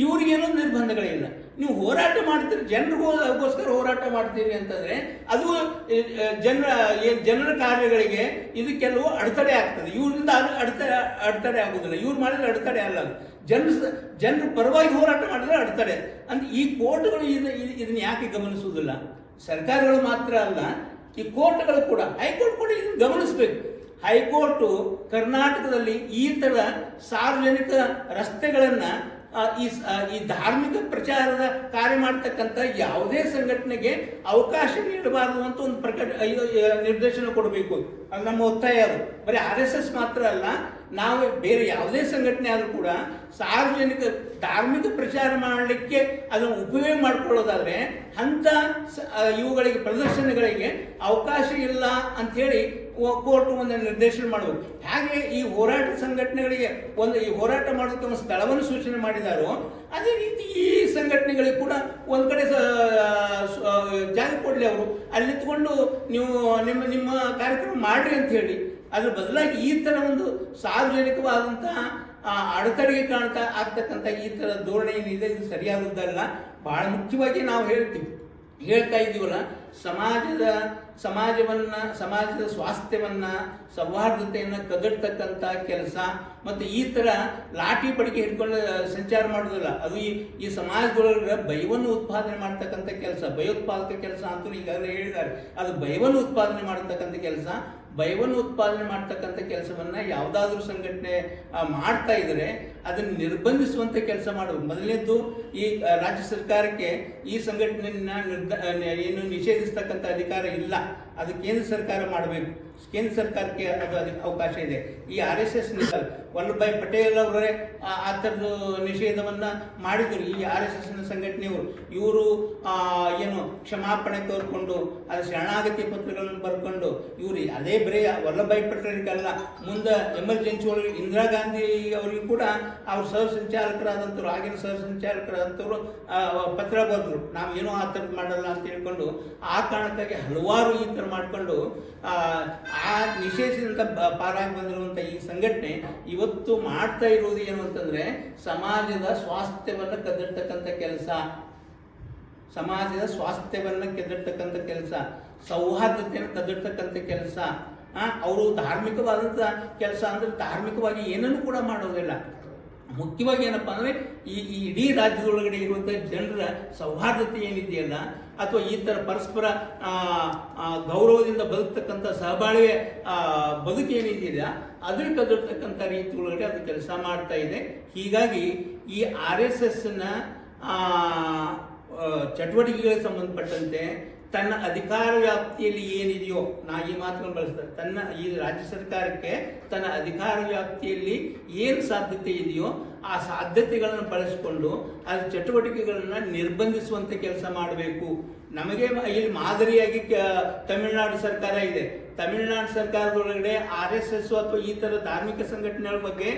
ಇವ್ರಿಗೇನೋ ನಿರ್ಬಂಧಗಳಿಲ್ಲ. ನೀವು ಹೋರಾಟ ಮಾಡ್ತೀರಿ, ಜನರಿಗೋಸ್ಕರ ಹೋರಾಟ ಮಾಡ್ತೀರಿ ಅಂತಂದ್ರೆ ಅದು ಜನರ ಕಾರ್ಯಗಳಿಗೆ ಇದು ಕೆಲವು ಅಡೆತಡೆ ಆಗ್ತದೆ. ಇವರಿಂದ ಅಡೆತಡೆ ಆಗುದಿಲ್ಲ, ಇವ್ರು ಮಾಡಿದ್ರೆ ಅಡೆತಡೆ ಅಲ್ಲ. ಜನರ ಪರವಾಗಿ ಹೋರಾಟ ಮಾಡಿದ್ರೆ ಅಡೆತಡೆ ಅಂತ ಈ ಕೋರ್ಟ್ಗಳು ಇದನ್ನ ಯಾಕೆ ಗಮನಿಸುವುದಿಲ್ಲ? ಸರ್ಕಾರಗಳು ಮಾತ್ರ ಅಲ್ಲ, ಈ ಕೋರ್ಟ್ಗಳು ಕೂಡ, ಹೈಕೋರ್ಟ್ ಕೂಡ ಇದನ್ನು ಗಮನಿಸಬೇಕು. ಹೈಕೋರ್ಟು ಕರ್ನಾಟಕದಲ್ಲಿ ಈ ಥರ ಸಾರ್ವಜನಿಕ ರಸ್ತೆಗಳನ್ನು ಈ ಧಾರ್ಮಿಕ ಪ್ರಚಾರದ ಕಾರ್ಯ ಮಾಡ್ತಕ್ಕಂಥ ಯಾವುದೇ ಸಂಘಟನೆಗೆ ಅವಕಾಶ ನೀಡಬಾರದು ಅಂತ ಒಂದು ನಿರ್ದೇಶನ ಕೊಡಬೇಕು. ಅದು ನಮ್ಮ ಒತ್ತಾಯ. ಅದು ಬರೀ RSS ಮಾತ್ರ ಅಲ್ಲ, ನಾವು ಬೇರೆ ಯಾವುದೇ ಸಂಘಟನೆ ಆದರೂ ಕೂಡ ಸಾರ್ವಜನಿಕ ಧಾರ್ಮಿಕ ಪ್ರಚಾರ ಮಾಡಲಿಕ್ಕೆ ಅದನ್ನು ಉಪಯೋಗ ಮಾಡಿಕೊಳ್ಳೋದಾದ್ರೆ ಅಂಥ ಇವುಗಳಿಗೆ, ಪ್ರದರ್ಶನಗಳಿಗೆ ಅವಕಾಶ ಇಲ್ಲ ಅಂಥೇಳಿ ಕೋರ್ಟ್ ಒಂದು ನಿರ್ದೇಶನ ಮಾಡಬೇಕು. ಹಾಗೆ ಈ ಹೋರಾಟ ಸಂಘಟನೆಗಳಿಗೆ ಈ ಹೋರಾಟ ಮಾಡೋದಕ್ಕೆ ಒಂದು ಸ್ಥಳವನ್ನು ಸೂಚನೆ ಮಾಡಿದಾರೋ, ಅದೇ ರೀತಿ ಈ ಸಂಘಟನೆಗಳಿಗೆ ಕೂಡ ಒಂದು ಕಡೆ ಜಾಗ ಕೊಡಲಿ. ಅವರು ಅಲ್ಲಿ ನಿಂತ್ಕೊಂಡು ನೀವು ನಿಮ್ಮ ಕಾರ್ಯಕ್ರಮ ಮಾಡ್ರಿ ಅಂತ ಹೇಳಿ. ಅದ್ರ ಬದಲಾಗಿ ಈ ಥರ ಒಂದು ಸಾರ್ವಜನಿಕವಾದಂತಹ ಅಡೆತಡೆಗೆ ಆಗ್ತಕ್ಕಂಥ ಈ ಥರ ಧೋರಣೆ ಏನಿದೆ, ಇದು ಸರಿಯಾದದ್ದಲ್ಲ. ಬಹಳ ಮುಖ್ಯವಾಗಿ ನಾವು ಹೇಳ್ತಾ ಇದ್ದೀವಲ್ಲ, ಸಮಾಜದ ಸ್ವಾಸ್ಥ್ಯವನ್ನು, ಸೌಹಾರ್ದತೆಯನ್ನು ಕದಡ್ತಕ್ಕಂಥ ಕೆಲಸ ಮತ್ತು ಈ ಥರ ಲಾಠಿ ಪಡಿಕೆ ಹಿಡ್ಕೊಂಡು ಸಂಚಾರ ಮಾಡೋದಿಲ್ಲ. ಅದು ಈ ಸಮಾಜದೊಳಗೆ ಭಯವನ್ನು ಉತ್ಪಾದನೆ ಮಾಡ್ತಕ್ಕಂಥ ಕೆಲಸ, ಭಯೋತ್ಪಾದಕ ಕೆಲಸ ಅಂತಲೂ ಈಗಾಗಲೇ ಹೇಳಿದ್ದಾರೆ. ಅದು ಭಯವನ್ನು ಉತ್ಪಾದನೆ ಮಾಡತಕ್ಕಂಥ ಕೆಲಸ. ಭಯವನ್ನು ಉತ್ಪಾದನೆ ಮಾಡ್ತಕ್ಕಂಥ ಕೆಲಸವನ್ನು ಯಾವುದಾದ್ರೂ ಸಂಘಟನೆ ಮಾಡ್ತಾ ಇದ್ದರೆ ಅದನ್ನು ನಿರ್ಬಂಧಿಸುವಂಥ ಕೆಲಸ ಮಾಡಬೇಕು. ಮೊದಲನೇದ್ದು, ಈ ರಾಜ್ಯ ಸರ್ಕಾರಕ್ಕೆ ಈ ಸಂಘಟನೆಯನ್ನು ಏನು ನಿಷೇಧಿಸ್ತಕ್ಕಂಥ ಅಧಿಕಾರ ಇಲ್ಲ, ಅದು ಕೇಂದ್ರ ಸರ್ಕಾರ ಮಾಡಬೇಕು. ಕೇಂದ್ರ ಸರ್ಕಾರಕ್ಕೆ ಅದಕ್ಕೆ ಅವಕಾಶ ಇದೆ. ಈ RSS ವಲ್ಲಭಭಾಯಿ ಪಟೇಲ್ ಅವರೇ ಆ ಥರದ್ದು ನಿಷೇಧವನ್ನು ಮಾಡಿದರು. ಈ RSSನ ಸಂಘಟನೆಯವರು ಇವರು ಏನು ಕ್ಷಮಾಪಣೆ ತೋರ್ಕೊಂಡು ಅದು ಶರಣಾಗತಿ ಪತ್ರಗಳನ್ನು ಬರ್ಕೊಂಡು ಇವರು ಅದೇ ಬರೀ ವಲ್ಲಭಭಾಯಿ ಪಟೇಲ್ಗಲ್ಲ, ಮುಂದೆ ಎಮರ್ಜೆನ್ಸಿ ಒಳಗೆ ಇಂದಿರಾ ಗಾಂಧಿ ಅವರಿಗೂ ಕೂಡ ಅವ್ರ ಸಹ ಸಂಚಾಲಕರಾದಂಥವ್ರು, ಆಗಿನ ಸಹ ಸಂಚಾಲಕರಾದಂಥವ್ರು ಪತ್ರ ಬರೆದ್ರು, ನಾವು ಏನೋ ಆ ಥರದ್ದು ಮಾಡಲ್ಲ ಅಂತ ಹೇಳ್ಕೊಂಡು. ಆ ಕಾರಣಕ್ಕಾಗಿ ಹಲವಾರು ಈ ಥರ ಮಾಡಿಕೊಂಡು ಆ ನಿಷೇಧಿಸಿದಂಥ ಪಾರಾಗಿ ಬಂದಿರುವಂಥ ಈ ಸಂಘಟನೆ ಇವತ್ತು ಮಾಡ್ತಾ ಇರುವುದು ಏನು ಅಂತಂದರೆ ಸಮಾಜದ ಸ್ವಾಸ್ಥ್ಯವನ್ನು ಕದಡ್ತಕ್ಕಂಥ ಕೆಲಸ, ಸಮಾಜದ ಸ್ವಾಸ್ಥ್ಯವನ್ನು ಕೆದಡ್ತಕ್ಕಂಥ ಕೆಲಸ, ಸೌಹಾರ್ದತೆಯನ್ನು ಕದಡ್ತಕ್ಕಂಥ ಕೆಲಸ. ಅವರು ಧಾರ್ಮಿಕವಾದಂಥ ಕೆಲಸ ಅಂದರೆ ಧಾರ್ಮಿಕವಾಗಿ ಏನನ್ನು ಕೂಡ ಮಾಡೋದಿಲ್ಲ. ಮುಖ್ಯವಾಗಿ ಏನಪ್ಪ ಅಂದರೆ ಈ ಇಡೀ ರಾಜ್ಯದೊಳಗಡೆ ಇರುವಂಥ ಜನರ ಸೌಹಾರ್ದತೆ ಏನಿದೆಯಲ್ಲ, ಅಥವಾ ಈ ಥರ ಪರಸ್ಪರ ಗೌರವದಿಂದ ಬದುಕ್ತಕ್ಕಂಥ ಸಹಬಾಳ್ವೆ ಬದುಕು ಏನಿದೆಯಲ್ಲ ಅದ್ರ ಕದರ್ತಕ್ಕಂಥ ರೀತಿ ಒಳಗಡೆ ಅದು ಕೆಲಸ ಮಾಡ್ತಾ ಇದೆ. ಹೀಗಾಗಿ ಈ RSSನ ಚಟುವಟಿಕೆಗಳಿಗೆ ಸಂಬಂಧಪಟ್ಟಂತೆ ತನ್ನ ಅಧಿಕಾರ ವ್ಯಾಪ್ತಿಯಲ್ಲಿ ಏನಿದೆಯೋ, ನಾ ಈ ಮಾತುಗಳನ್ನು ಬಳಸ್ತಾರೆ, ಈ ರಾಜ್ಯ ಸರ್ಕಾರಕ್ಕೆ ತನ್ನ ಅಧಿಕಾರ ವ್ಯಾಪ್ತಿಯಲ್ಲಿ ಏನು ಸಾಧ್ಯತೆ ಇದೆಯೋ ಆ ಸಾಧ್ಯತೆಗಳನ್ನು ಬಳಸಿಕೊಂಡು ಅದು ಚಟುವಟಿಕೆಗಳನ್ನು ನಿರ್ಬಂಧಿಸುವಂತೆ ಕೆಲಸ ಮಾಡಬೇಕು. ನಮಗೆ ಇಲ್ಲಿ ಮಾದರಿಯಾಗಿ ತಮಿಳುನಾಡು ಸರ್ಕಾರ ಇದೆ. ತಮಿಳುನಾಡು ಸರ್ಕಾರದೊಳಗಡೆ RSS ಅಥವಾ ಈ ಥರ ಧಾರ್ಮಿಕ ಸಂಘಟನೆಗಳ ಬಗ್ಗೆ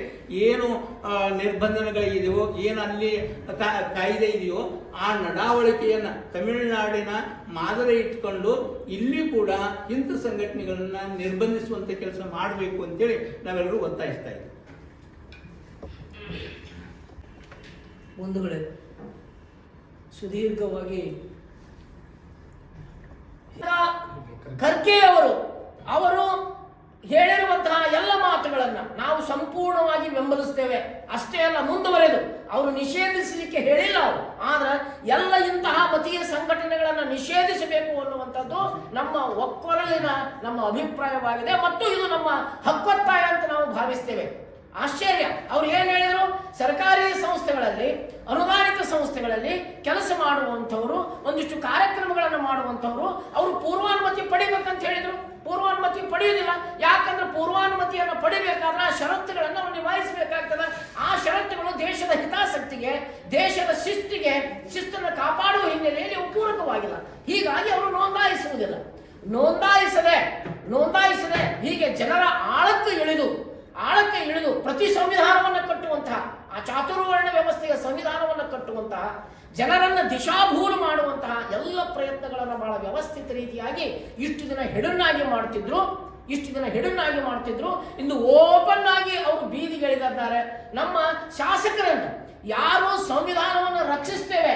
ಏನು ನಿರ್ಬಂಧನೆಗಳಿದೆಯೋ, ಏನು ಅಲ್ಲಿ ಕಾಯ್ದೆ ಇದೆಯೋ ಆ ನಡಾವಳಿಕೆಯನ್ನು ತಮಿಳುನಾಡಿನ ಮಾದರಿ ಇಟ್ಕೊಂಡು ಇಲ್ಲಿ ಕೂಡ ಇಂಥ ಸಂಘಟನೆಗಳನ್ನು ನಿರ್ಬಂಧಿಸುವಂಥ ಕೆಲಸ ಮಾಡಬೇಕು ಅಂತೇಳಿ ನಾವೆಲ್ಲರೂ ಒತ್ತಾಯಿಸ್ತಾ ಇದ್ದೀವಿ. ಬಂಧುಗಳೇ, ಸುದೀರ್ಘವಾಗಿ ಖರ್ಗೆ ಅವರು ಹೇಳಿರುವಂತಹ ಎಲ್ಲ ಮಾತುಗಳನ್ನು ನಾವು ಸಂಪೂರ್ಣವಾಗಿ ಬೆಂಬಲಿಸ್ತೇವೆ. ಅಷ್ಟೇ ಅಲ್ಲ, ಮುಂದುವರೆದು ಅವರು ನಿಷೇಧಿಸಲಿಕ್ಕೆ ಹೇಳಿಲ್ಲ ಅವರು, ಆದ್ರೆ ಎಲ್ಲ ಇಂತಹ ಮತೀಯ ಸಂಘಟನೆಗಳನ್ನು ನಿಷೇಧಿಸಬೇಕು ಅನ್ನುವಂಥದ್ದು ನಮ್ಮ ಒಕ್ಕೊರಲಿನ ನಮ್ಮ ಅಭಿಪ್ರಾಯವಾಗಿದೆ ಮತ್ತು ಇದು ನಮ್ಮ ಹಕ್ಕೊತ್ತಾಯ ಅಂತ ನಾವು ಭಾವಿಸ್ತೇವೆ. ಆಶ್ಚರ್ಯ, ಅವ್ರು ಏನ್ ಹೇಳಿದ್ರು, ಸರ್ಕಾರಿ ಸಂಸ್ಥೆಗಳಲ್ಲಿ, ಅನುದಾನಿತ ಸಂಸ್ಥೆಗಳಲ್ಲಿ ಕೆಲಸ ಮಾಡುವಂಥವ್ರು, ಒಂದಿಷ್ಟು ಕಾರ್ಯಕ್ರಮಗಳನ್ನು ಮಾಡುವಂಥವ್ರು ಅವರು ಪೂರ್ವಾನುಮತಿ ಪಡಿಬೇಕಂತ ಹೇಳಿದ್ರು. ಪೂರ್ವಾನುಮತಿ ಪಡೆಯುವುದಿಲ್ಲ. ಯಾಕಂದ್ರೆ ಪೂರ್ವಾನುಮತಿಯನ್ನು ಪಡಿಬೇಕಾದ್ರೆ ಆ ಷರತ್ತುಗಳನ್ನು ನಾವು ನಿಭಾಯಿಸಬೇಕಾಗ್ತದೆ. ಆ ಷರತ್ತುಗಳು ದೇಶದ ಹಿತಾಸಕ್ತಿಗೆ, ದೇಶದ ಶಿಸ್ತನ್ನು ಕಾಪಾಡುವ ಹಿನ್ನೆಲೆಯಲ್ಲಿ ಅವು ಪೂರಕವಾಗಿಲ್ಲ. ಹೀಗಾಗಿ ಅವರು ನೋಂದಾಯಿಸುವುದಿಲ್ಲ. ನೋಂದಾಯಿಸದೆ ಹೀಗೆ ಜನರ ಆಳಕ್ಕೆ ಇಳಿದು ಪ್ರತಿ ಸಂವಿಧಾನವನ್ನು ಕಟ್ಟುವಂತಹ, ಆ ಚಾತುರ್ವರ್ಣ ವ್ಯವಸ್ಥೆಯ ಸಂವಿಧಾನವನ್ನು ಕಟ್ಟುವಂತಹ, ಜನರನ್ನು ದಿಶಾಭೂಲು ಮಾಡುವಂತಹ ಎಲ್ಲ ಪ್ರಯತ್ನಗಳನ್ನು ಬಹಳ ವ್ಯವಸ್ಥಿತ ರೀತಿಯಾಗಿ ಇಷ್ಟು ದಿನ ಹೆಡನ್ನಾಗಿ ಮಾಡ್ತಿದ್ರು. ಇಂದು ಓಪನ್ ಆಗಿ ಅವರು ಬೀದಿಗಿಳಿದಿದ್ದಾರೆ. ನಮ್ಮ ಶಾಸಕರನ್ನು ಯಾರು ಸಂವಿಧಾನವನ್ನು ರಕ್ಷಿಸ್ತೇವೆ,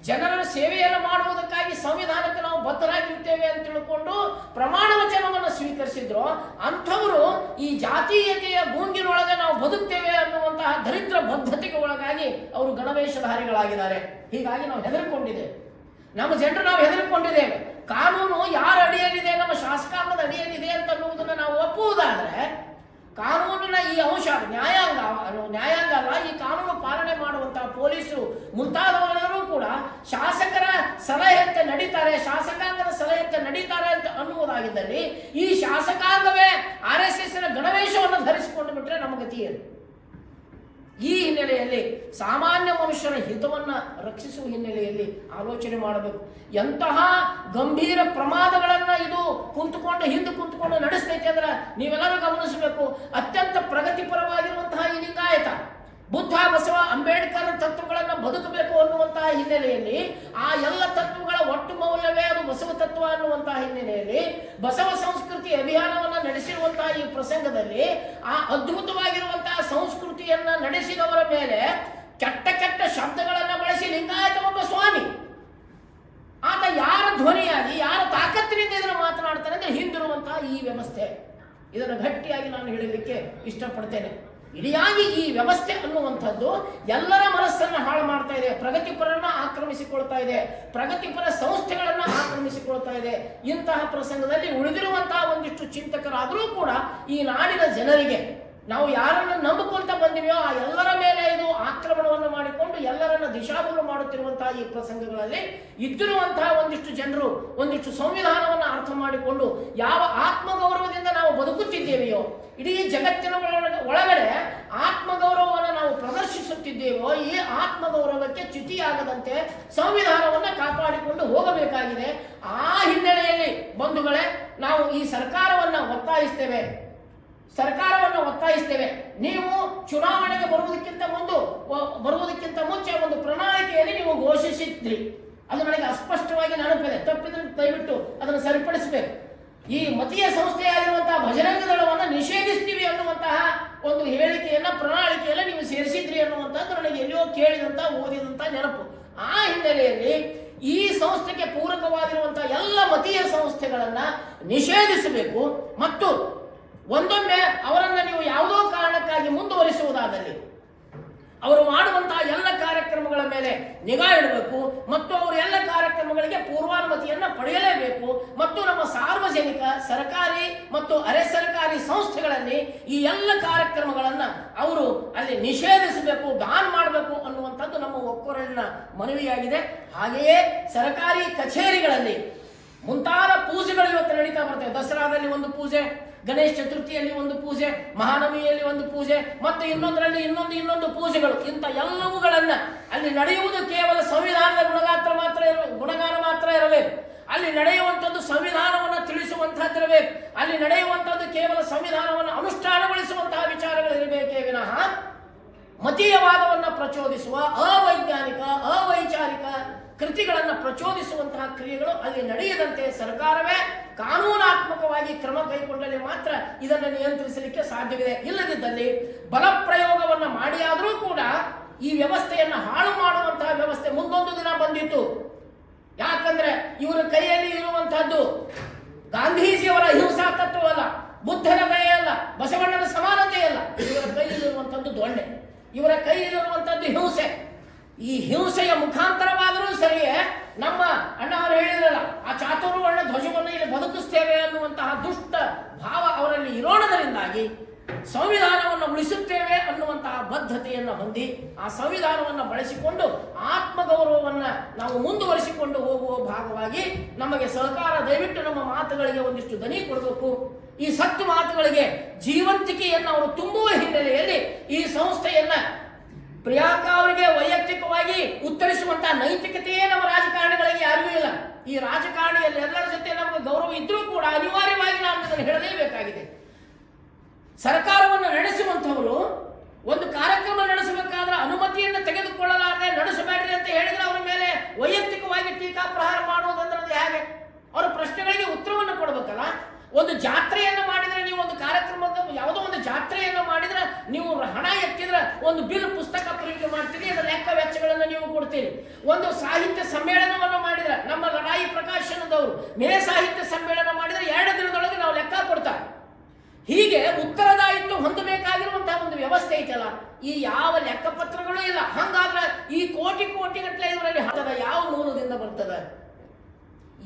ಜನರ ಸೇವೆಯನ್ನು ಮಾಡುವುದಕ್ಕಾಗಿ ಸಂವಿಧಾನಕ್ಕೆ ನಾವು ಬದ್ಧರಾಗಿರ್ತೇವೆ ಅಂತ ತಿಳ್ಕೊಂಡು ಪ್ರಮಾಣ ವಚನವನ್ನು ಸ್ವೀಕರಿಸಿದ್ರು, ಅಂಥವರು ಈ ಜಾತೀಯತೆಯ ಗೂಂಗಿನೊಳಗೆ ನಾವು ಬದುಕ್ತೇವೆ ಅನ್ನುವಂತಹ ದರಿದ್ರ ಬದ್ಧತೆಗೆ ಒಳಗಾಗಿ ಅವರು ಗಣವೇಶಧಾರಿಗಳಾಗಿದ್ದಾರೆ. ಹೀಗಾಗಿ ನಾವು ಹೆದರಿಕೊಂಡಿದ್ದೇವೆ. ನಮ್ಮ ಜನರು ನಾವು ಹೆದರಿಕೊಂಡಿದ್ದೇವೆ. ಕಾನೂನು ಯಾರ ಅಡಿಯಲ್ಲಿದೆ, ನಮ್ಮ ಶಾಸಕಾಂಗದ ಅಡಿಯಲ್ಲಿದೆ ಅಂತ ಅನ್ನುವುದನ್ನು ನಾವು ಒಪ್ಪುವುದಾದ್ರೆ, ಕಾನೂನಿನ ಈ ಅಂಶ ನ್ಯಾಯಾಂಗ ಅಲ್ಲ, ಈ ಕಾನೂನು ಪಾಲನೆ ಮಾಡುವಂತಹ ಪೊಲೀಸರು ಮುಂತಾದವರೆಲ್ಲರೂ ಕೂಡ ಶಾಸಕರ ಸಲಹೆಯಂತೆ ನಡೀತಾರೆ, ಶಾಸಕಾಂಗದ ಸಲಹೆಯಂತೆ ನಡೀತಾರೆ ಅಂತ ಅನ್ನುವುದಾಗಿದ್ದಲ್ಲಿ ಈ ಶಾಸಕಾಂಗವೇ RSSನ ಗಣವೇಶವನ್ನು ಧರಿಸಿಕೊಂಡು ಬಿಟ್ರೆ ನಮ್ಮ ಗತಿ ಏನು? ಈ ಹಿನ್ನೆಲೆಯಲ್ಲಿ ಸಾಮಾನ್ಯ ಮನುಷ್ಯರ ಹಿತವನ್ನು ರಕ್ಷಿಸುವ ಹಿನ್ನೆಲೆಯಲ್ಲಿ ಆಲೋಚನೆ ಮಾಡಬೇಕು. ಎಂತಹ ಗಂಭೀರ ಪ್ರಮಾದಗಳನ್ನು ಇದು ಹಿಂದೆ ಕುಂತ್ಕೊಂಡು ನಡೆಸ್ತೈತೆ ಅಂದ್ರೆ ನೀವೆಲ್ಲರೂ ಗಮನಿಸಬೇಕು. ಅತ್ಯಂತ ಪ್ರಗತಿಪರವಾಗಿರುವಂತಹ ಈ ಲಿಂಗಾಯತ ಬುದ್ಧ, ಬಸವ, ಅಂಬೇಡ್ಕರ್ ತತ್ವಗಳನ್ನು ಬದುಕಬೇಕು ಅನ್ನುವಂತಹ ಹಿನ್ನೆಲೆಯಲ್ಲಿ, ಆ ಎಲ್ಲ ತತ್ವಗಳ ಒಟ್ಟು ಮೌಲ್ಯವೇ ಅದು ಬಸವ ತತ್ವ ಅನ್ನುವಂತಹ ಹಿನ್ನೆಲೆಯಲ್ಲಿ ಬಸವ ಸಂಸ್ಕೃತಿ ಅಭಿಯಾನವನ್ನು ನಡೆಸಿರುವಂತಹ ಈ ಪ್ರಸಂಗದಲ್ಲಿ ಆ ಅದ್ಭುತವಾಗಿರುವಂತಹ ಸಂಸ್ಕೃತಿಯನ್ನ ನಡೆಸಿದವರ ಮೇಲೆ ಕೆಟ್ಟ ಶಬ್ದಗಳನ್ನು ಬಳಸಿ ಲಿಂಗಾಯತ ಒಬ್ಬ ಸ್ವಾಮಿ, ಆತ ಯಾರ ಧ್ವನಿಯಾಗಿ ಯಾರ ತಾಕತ್ತಿನಿಂದ ಇದನ್ನು ಮಾತನಾಡ್ತಾನೆ ಅಂದ್ರೆ ಹಿಂದಿರುವಂತಹ ಈ ವ್ಯವಸ್ಥೆ. ಇದನ್ನು ಗಟ್ಟಿಯಾಗಿ ನಾನು ಹೇಳಲಿಕ್ಕೆ ಇಷ್ಟಪಡ್ತೇನೆ. ಇಡಿಯಾಗಿ ಈ ವ್ಯವಸ್ಥೆ ಅನ್ನುವಂಥದ್ದು ಎಲ್ಲರ ಮನಸ್ಸನ್ನು ಹಾಳು ಮಾಡ್ತಾ ಇದೆ, ಪ್ರಗತಿಪರನ್ನ ಆಕ್ರಮಿಸಿಕೊಳ್ತಾ ಇದೆ, ಪ್ರಗತಿಪರ ಸಂಸ್ಥೆಗಳನ್ನ ಆಕ್ರಮಿಸಿಕೊಳ್ತಾ ಇದೆ. ಇಂತಹ ಪ್ರಸಂಗದಲ್ಲಿ ಉಳಿದಿರುವಂತಹ ಒಂದಿಷ್ಟು ಚಿಂತಕರಾದರೂ ಕೂಡ ಈ ನಾಡಿನ ಜನರಿಗೆ ನಾವು ಯಾರನ್ನು ನಂಬಿಕೊಂತ ಬಂದಿವೆಯೋ ಆ ಎಲ್ಲರ ಮೇಲೆ ಇದು ಆಕ್ರಮಣವನ್ನು ಮಾಡಿಕೊಂಡು ಎಲ್ಲರನ್ನ ದಿಶಾಭೂಲ ಮಾಡುತ್ತಿರುವಂತಹ ಈ ಪ್ರಸಂಗಗಳಲ್ಲಿ ಇದ್ದಿರುವಂತಹ ಒಂದಿಷ್ಟು ಜನರು ಒಂದಿಷ್ಟು ಸಂವಿಧಾನವನ್ನು ಅರ್ಥ ಮಾಡಿಕೊಂಡು ಯಾವ ಆತ್ಮಗೌರವದಿಂದ ನಾವು ಬದುಕುತ್ತಿದ್ದೇವೆಯೋ, ಇಡೀ ಜಗತ್ತಿನ ಒಳಗಡೆ ಆತ್ಮಗೌರವವನ್ನು ನಾವು ಪ್ರದರ್ಶಿಸುತ್ತಿದ್ದೇವೋ, ಈ ಆತ್ಮಗೌರವಕ್ಕೆ ಚ್ಯುತಿಯಾಗದಂತೆ ಸಂವಿಧಾನವನ್ನು ಕಾಪಾಡಿಕೊಂಡು ಹೋಗಬೇಕಾಗಿದೆ. ಆ ಹಿನ್ನೆಲೆಯಲ್ಲಿ ಬಂಧುಗಳೇ, ನಾವು ಈ ಸರ್ಕಾರವನ್ನು ಒತ್ತಾಯಿಸ್ತೇವೆ. ನೀವು ಚುನಾವಣೆಗೆ ಬರುವುದಕ್ಕಿಂತ ಮುಂಚೆ ಒಂದು ಪ್ರಣಾಳಿಕೆಯಲ್ಲಿ ನೀವು ಘೋಷಿಸಿದ್ರಿ. ಅದು ನನಗೆ ಅಸ್ಪಷ್ಟವಾಗಿ ನೆನಪಿದೆ. ತಪ್ಪಿದ್ರೆ ದಯವಿಟ್ಟು ಅದನ್ನು ಸರಿಪಡಿಸಬೇಕು. ಈ ಮತೀಯ ಸಂಸ್ಥೆಯಾಗಿರುವಂತಹ ಭಜರಂಗ ದಳವನ್ನು ನಿಷೇಧಿಸ್ತೀವಿ ಅನ್ನುವಂತಹ ಒಂದು ಹೇಳಿಕೆಯನ್ನ ಪ್ರಣಾಳಿಕೆಯಲ್ಲಿ ನೀವು ಸೇರಿಸಿದ್ರಿ ಅನ್ನುವಂಥದ್ದು ನನಗೆ ಎಲ್ಲಿಯೋ ಕೇಳಿದಂತ ಓದಿದಂತ ನೆನಪು. ಆ ಹಿನ್ನೆಲೆಯಲ್ಲಿ ಈ ಸಂಸ್ಥೆಗೆ ಪೂರಕವಾಗಿರುವಂತಹ ಎಲ್ಲ ಮತೀಯ ಸಂಸ್ಥೆಗಳನ್ನ ನಿಷೇಧಿಸಬೇಕು ಮತ್ತು ಒಂದೊಮ್ಮೆ ಅವರನ್ನು ನೀವು ಯಾವುದೋ ಕಾರಣಕ್ಕಾಗಿ ಮುಂದುವರಿಸುವುದಾದಲ್ಲಿ ಅವರು ಮಾಡುವಂತಹ ಎಲ್ಲ ಕಾರ್ಯಕ್ರಮಗಳ ಮೇಲೆ ನಿಗಾ ಇಡಬೇಕು ಮತ್ತು ಅವರು ಎಲ್ಲ ಕಾರ್ಯಕ್ರಮಗಳಿಗೆ ಪೂರ್ವಾನುಮತಿಯನ್ನು ಪಡೆಯಲೇಬೇಕು ಮತ್ತು ನಮ್ಮ ಸಾರ್ವಜನಿಕ ಸರ್ಕಾರಿ ಮತ್ತು ಅರೆ ಸರ್ಕಾರಿ ಸಂಸ್ಥೆಗಳಲ್ಲಿ ಈ ಎಲ್ಲ ಕಾರ್ಯಕ್ರಮಗಳನ್ನು ಅವರು ಅಲ್ಲಿ ನಿಷೇಧಿಸಬೇಕು, ಬ್ಯಾನ್ ಮಾಡಬೇಕು ಅನ್ನುವಂಥದ್ದು ನಮ್ಮ ಒಕ್ಕೊರಲಿನ ಮನವಿಯಾಗಿದೆ. ಹಾಗೆಯೇ ಸರ್ಕಾರಿ ಕಚೇರಿಗಳಲ್ಲಿ ಮುಂತಾದ ಪೂಜೆಗಳು ಇವತ್ತು ನಡೀತಾ ಬರ್ತವೆ. ದಸರಾದಲ್ಲಿ ಒಂದು ಪೂಜೆ, ಗಣೇಶ ಚತುರ್ಥಿಯಲ್ಲಿ ಒಂದು ಪೂಜೆ, ಮಹಾನವಮಿಯಲ್ಲಿ ಒಂದು ಪೂಜೆ ಮತ್ತು ಇನ್ನೊಂದರಲ್ಲಿ ಇನ್ನೊಂದು ಪೂಜೆಗಳು. ಇಂಥ ಎಲ್ಲವುಗಳನ್ನ ಅಲ್ಲಿ ನಡೆಯುವುದು ಕೇವಲ ಸಂವಿಧಾನದ ಗುಣಗಾನ ಮಾತ್ರ ಇರಬೇಕು. ಅಲ್ಲಿ ನಡೆಯುವಂಥದ್ದು ಸಂವಿಧಾನವನ್ನು ತಿಳಿಸುವಂತಹದ್ದಿರಬೇಕು. ಅಲ್ಲಿ ನಡೆಯುವಂಥದ್ದು ಕೇವಲ ಸಂವಿಧಾನವನ್ನು ಅನುಷ್ಠಾನಗೊಳಿಸುವಂತಹ ವಿಚಾರಗಳಿರಬೇಕೇ ವಿನಃ ಮತೀಯವಾದವನ್ನು ಪ್ರಚೋದಿಸುವ ಅವೈಜ್ಞಾನಿಕ ಅವೈಚಾರಿಕ ಕೃತಿಗಳನ್ನು ಪ್ರಚೋದಿಸುವಂತಹ ಕ್ರಿಯೆಗಳು ಅಲ್ಲಿ ನಡೆಯದಂತೆ ಸರ್ಕಾರವೇ ಕಾನೂನಾತ್ಮಕವಾಗಿ ಕ್ರಮ ಕೈಗೊಂಡಲ್ಲಿ ಮಾತ್ರ ಇದನ್ನು ನಿಯಂತ್ರಿಸಲಿಕ್ಕೆ ಸಾಧ್ಯವಿದೆ. ಇಲ್ಲದಿದ್ದಲ್ಲಿ ಬಲಪ್ರಯೋಗವನ್ನು ಮಾಡಿಯಾದರೂ ಕೂಡ ಈ ವ್ಯವಸ್ಥೆಯನ್ನು ಹಾಳು ಮಾಡುವಂತಹ ವ್ಯವಸ್ಥೆ ಮುಂದೊಂದು ದಿನ ಬಂದಿತ್ತು. ಯಾಕಂದ್ರೆ ಇವರ ಕೈಯಲ್ಲಿ ಇರುವಂತಹದ್ದು ಗಾಂಧೀಜಿಯವರ ಅಹಿಂಸಾ ತತ್ವವಲ್ಲ, ಬುದ್ಧನ ದಯೆಯಲ್ಲ, ಬಸವಣ್ಣನ ಸಮಾನತೆಯಲ್ಲ. ಇವರ ಕೈಯಲ್ಲಿರುವಂತಹದ್ದು ದೊಣ್ಣೆ, ಇವರ ಕೈಯಲ್ಲಿರುವಂತಹದ್ದು ಹಿಂಸೆ. ಈ ಹಿಂಸೆಯ ಮುಖಾಂತರವಾದರೂ ಸರಿಯೇ ನಮ್ಮ ಅಣ್ಣ ಅವರು ಹೇಳಿದ್ರಲ್ಲ, ಆ ಚಾತುರ್ವರ್ಣ ಧ್ವಜವನ್ನು ಇಲ್ಲಿ ಬದುಕಿಸ್ತೇವೆ ಅನ್ನುವಂತಹ ದುಷ್ಟ ಭಾವ ಅವರಲ್ಲಿ ಇರೋಣದರಿಂದಾಗಿ ಸಂವಿಧಾನವನ್ನು ಉಳಿಸುತ್ತೇವೆ ಅನ್ನುವಂತಹ ಬದ್ಧತೆಯನ್ನು ಹೊಂದಿ ಆ ಸಂವಿಧಾನವನ್ನು ಬಳಸಿಕೊಂಡು ಆತ್ಮಗೌರವವನ್ನು ನಾವು ಮುಂದುವರಿಸಿಕೊಂಡು ಹೋಗುವ ಭಾಗವಾಗಿ ನಮಗೆ ಸರ್ಕಾರ ದಯವಿಟ್ಟು ನಮ್ಮ ಮಾತುಗಳಿಗೆ ಒಂದಿಷ್ಟು ದನಿ ಕೊಡಬೇಕು. ಈ ಸತ್ತು ಮಾತುಗಳಿಗೆ ಜೀವಂತಿಕೆಯನ್ನು ಅವರು ತುಂಬುವ ಹಿನ್ನೆಲೆಯಲ್ಲಿ ಈ ಸಂಸ್ಥೆಯನ್ನ ಪ್ರಿಯಾಂಕಾ ಅವರಿಗೆ ವೈಯಕ್ತಿಕವಾಗಿ ಉತ್ತರಿಸುವಂತಹ ನೈತಿಕತೆಯೇ ನಮ್ಮ ರಾಜಕಾರಣಿಗಳಿಗೆ ಯಾರಿಗೂ ಇಲ್ಲ. ಈ ರಾಜಕಾರಣಿಯಲ್ಲಿ ಎಲ್ಲರ ಜೊತೆ ನಮಗೆ ಗೌರವ ಇದ್ರೂ ಕೂಡ ಅನಿವಾರ್ಯವಾಗಿ ನಾವು ಅದನ್ನು ಹೇಳಲೇಬೇಕಾಗಿದೆ. ಸರ್ಕಾರವನ್ನು ನಡೆಸುವಂಥವರು ಒಂದು ಕಾರ್ಯಕ್ರಮ ನಡೆಸಬೇಕಾದ್ರೆ ಅನುಮತಿಯನ್ನು ತೆಗೆದುಕೊಳ್ಳಲಾರದೆ ನಡೆಸಬೇಡ್ರಿ ಅಂತ ಹೇಳಿದ್ರೆ ಅವರ ಮೇಲೆ ವೈಯಕ್ತಿಕವಾಗಿ ಟೀಕಾ ಪ್ರಹಾರ ಮಾಡುವುದಂದ್ರೆ ಹೇಗೆ? ಅವರ ಪ್ರಶ್ನೆಗಳಿಗೆ ಉತ್ತರವನ್ನು ಕೊಡಬೇಕಲ್ಲ. ಒಂದು ಜಾತ್ರೆಯನ್ನು ಮಾಡಿದ್ರೆ, ನೀವು ಒಂದು ಕಾರ್ಯಕ್ರಮದ ಯಾವುದೋ ಒಂದು ಜಾತ್ರೆಯನ್ನು ಮಾಡಿದ್ರೆ ನೀವು ಹಣ ಎತ್ತಿದ್ರೆ ಒಂದು ಬಿಲ್ ಪುಸ್ತಕ ಪ್ರಿಂಟ್ ಮಾಡ್ತೀರಿ, ಅದರ ಲೆಕ್ಕ ವೆಚ್ಚಗಳನ್ನು ನೀವು ಕೊಡ್ತೀರಿ. ಒಂದು ಸಾಹಿತ್ಯ ಸಮ್ಮೇಳನವನ್ನು ಮಾಡಿದ್ರೆ, ನಮ್ಮ ಲಡಾಯಿ ಪ್ರಕಾಶನದವರು ಮೇ ಸಾಹಿತ್ಯ ಸಮ್ಮೇಳನ ಮಾಡಿದ್ರೆ 2 ದಿನದೊಳಗೆ ನಾವು ಲೆಕ್ಕ ಕೊಡ್ತಾರೆ. ಹೀಗೆ ಉತ್ತರದಾಯಿತ್ವ ಹೊಂದಬೇಕಾಗಿರುವಂತಹ ಒಂದು ವ್ಯವಸ್ಥೆ ಐತಲ್ಲ, ಈ ಯಾವ ಲೆಕ್ಕಪತ್ರಗಳು ಇಲ್ಲ. ಹಂಗಾದ್ರೆ ಈ ಕೋಟಿ ಗಟ್ಟಲೆ ಇವರಲ್ಲಿ ಹತ್ತದ ಯಾವ ಮೂಲದಿಂದ ಬರ್ತದೆ?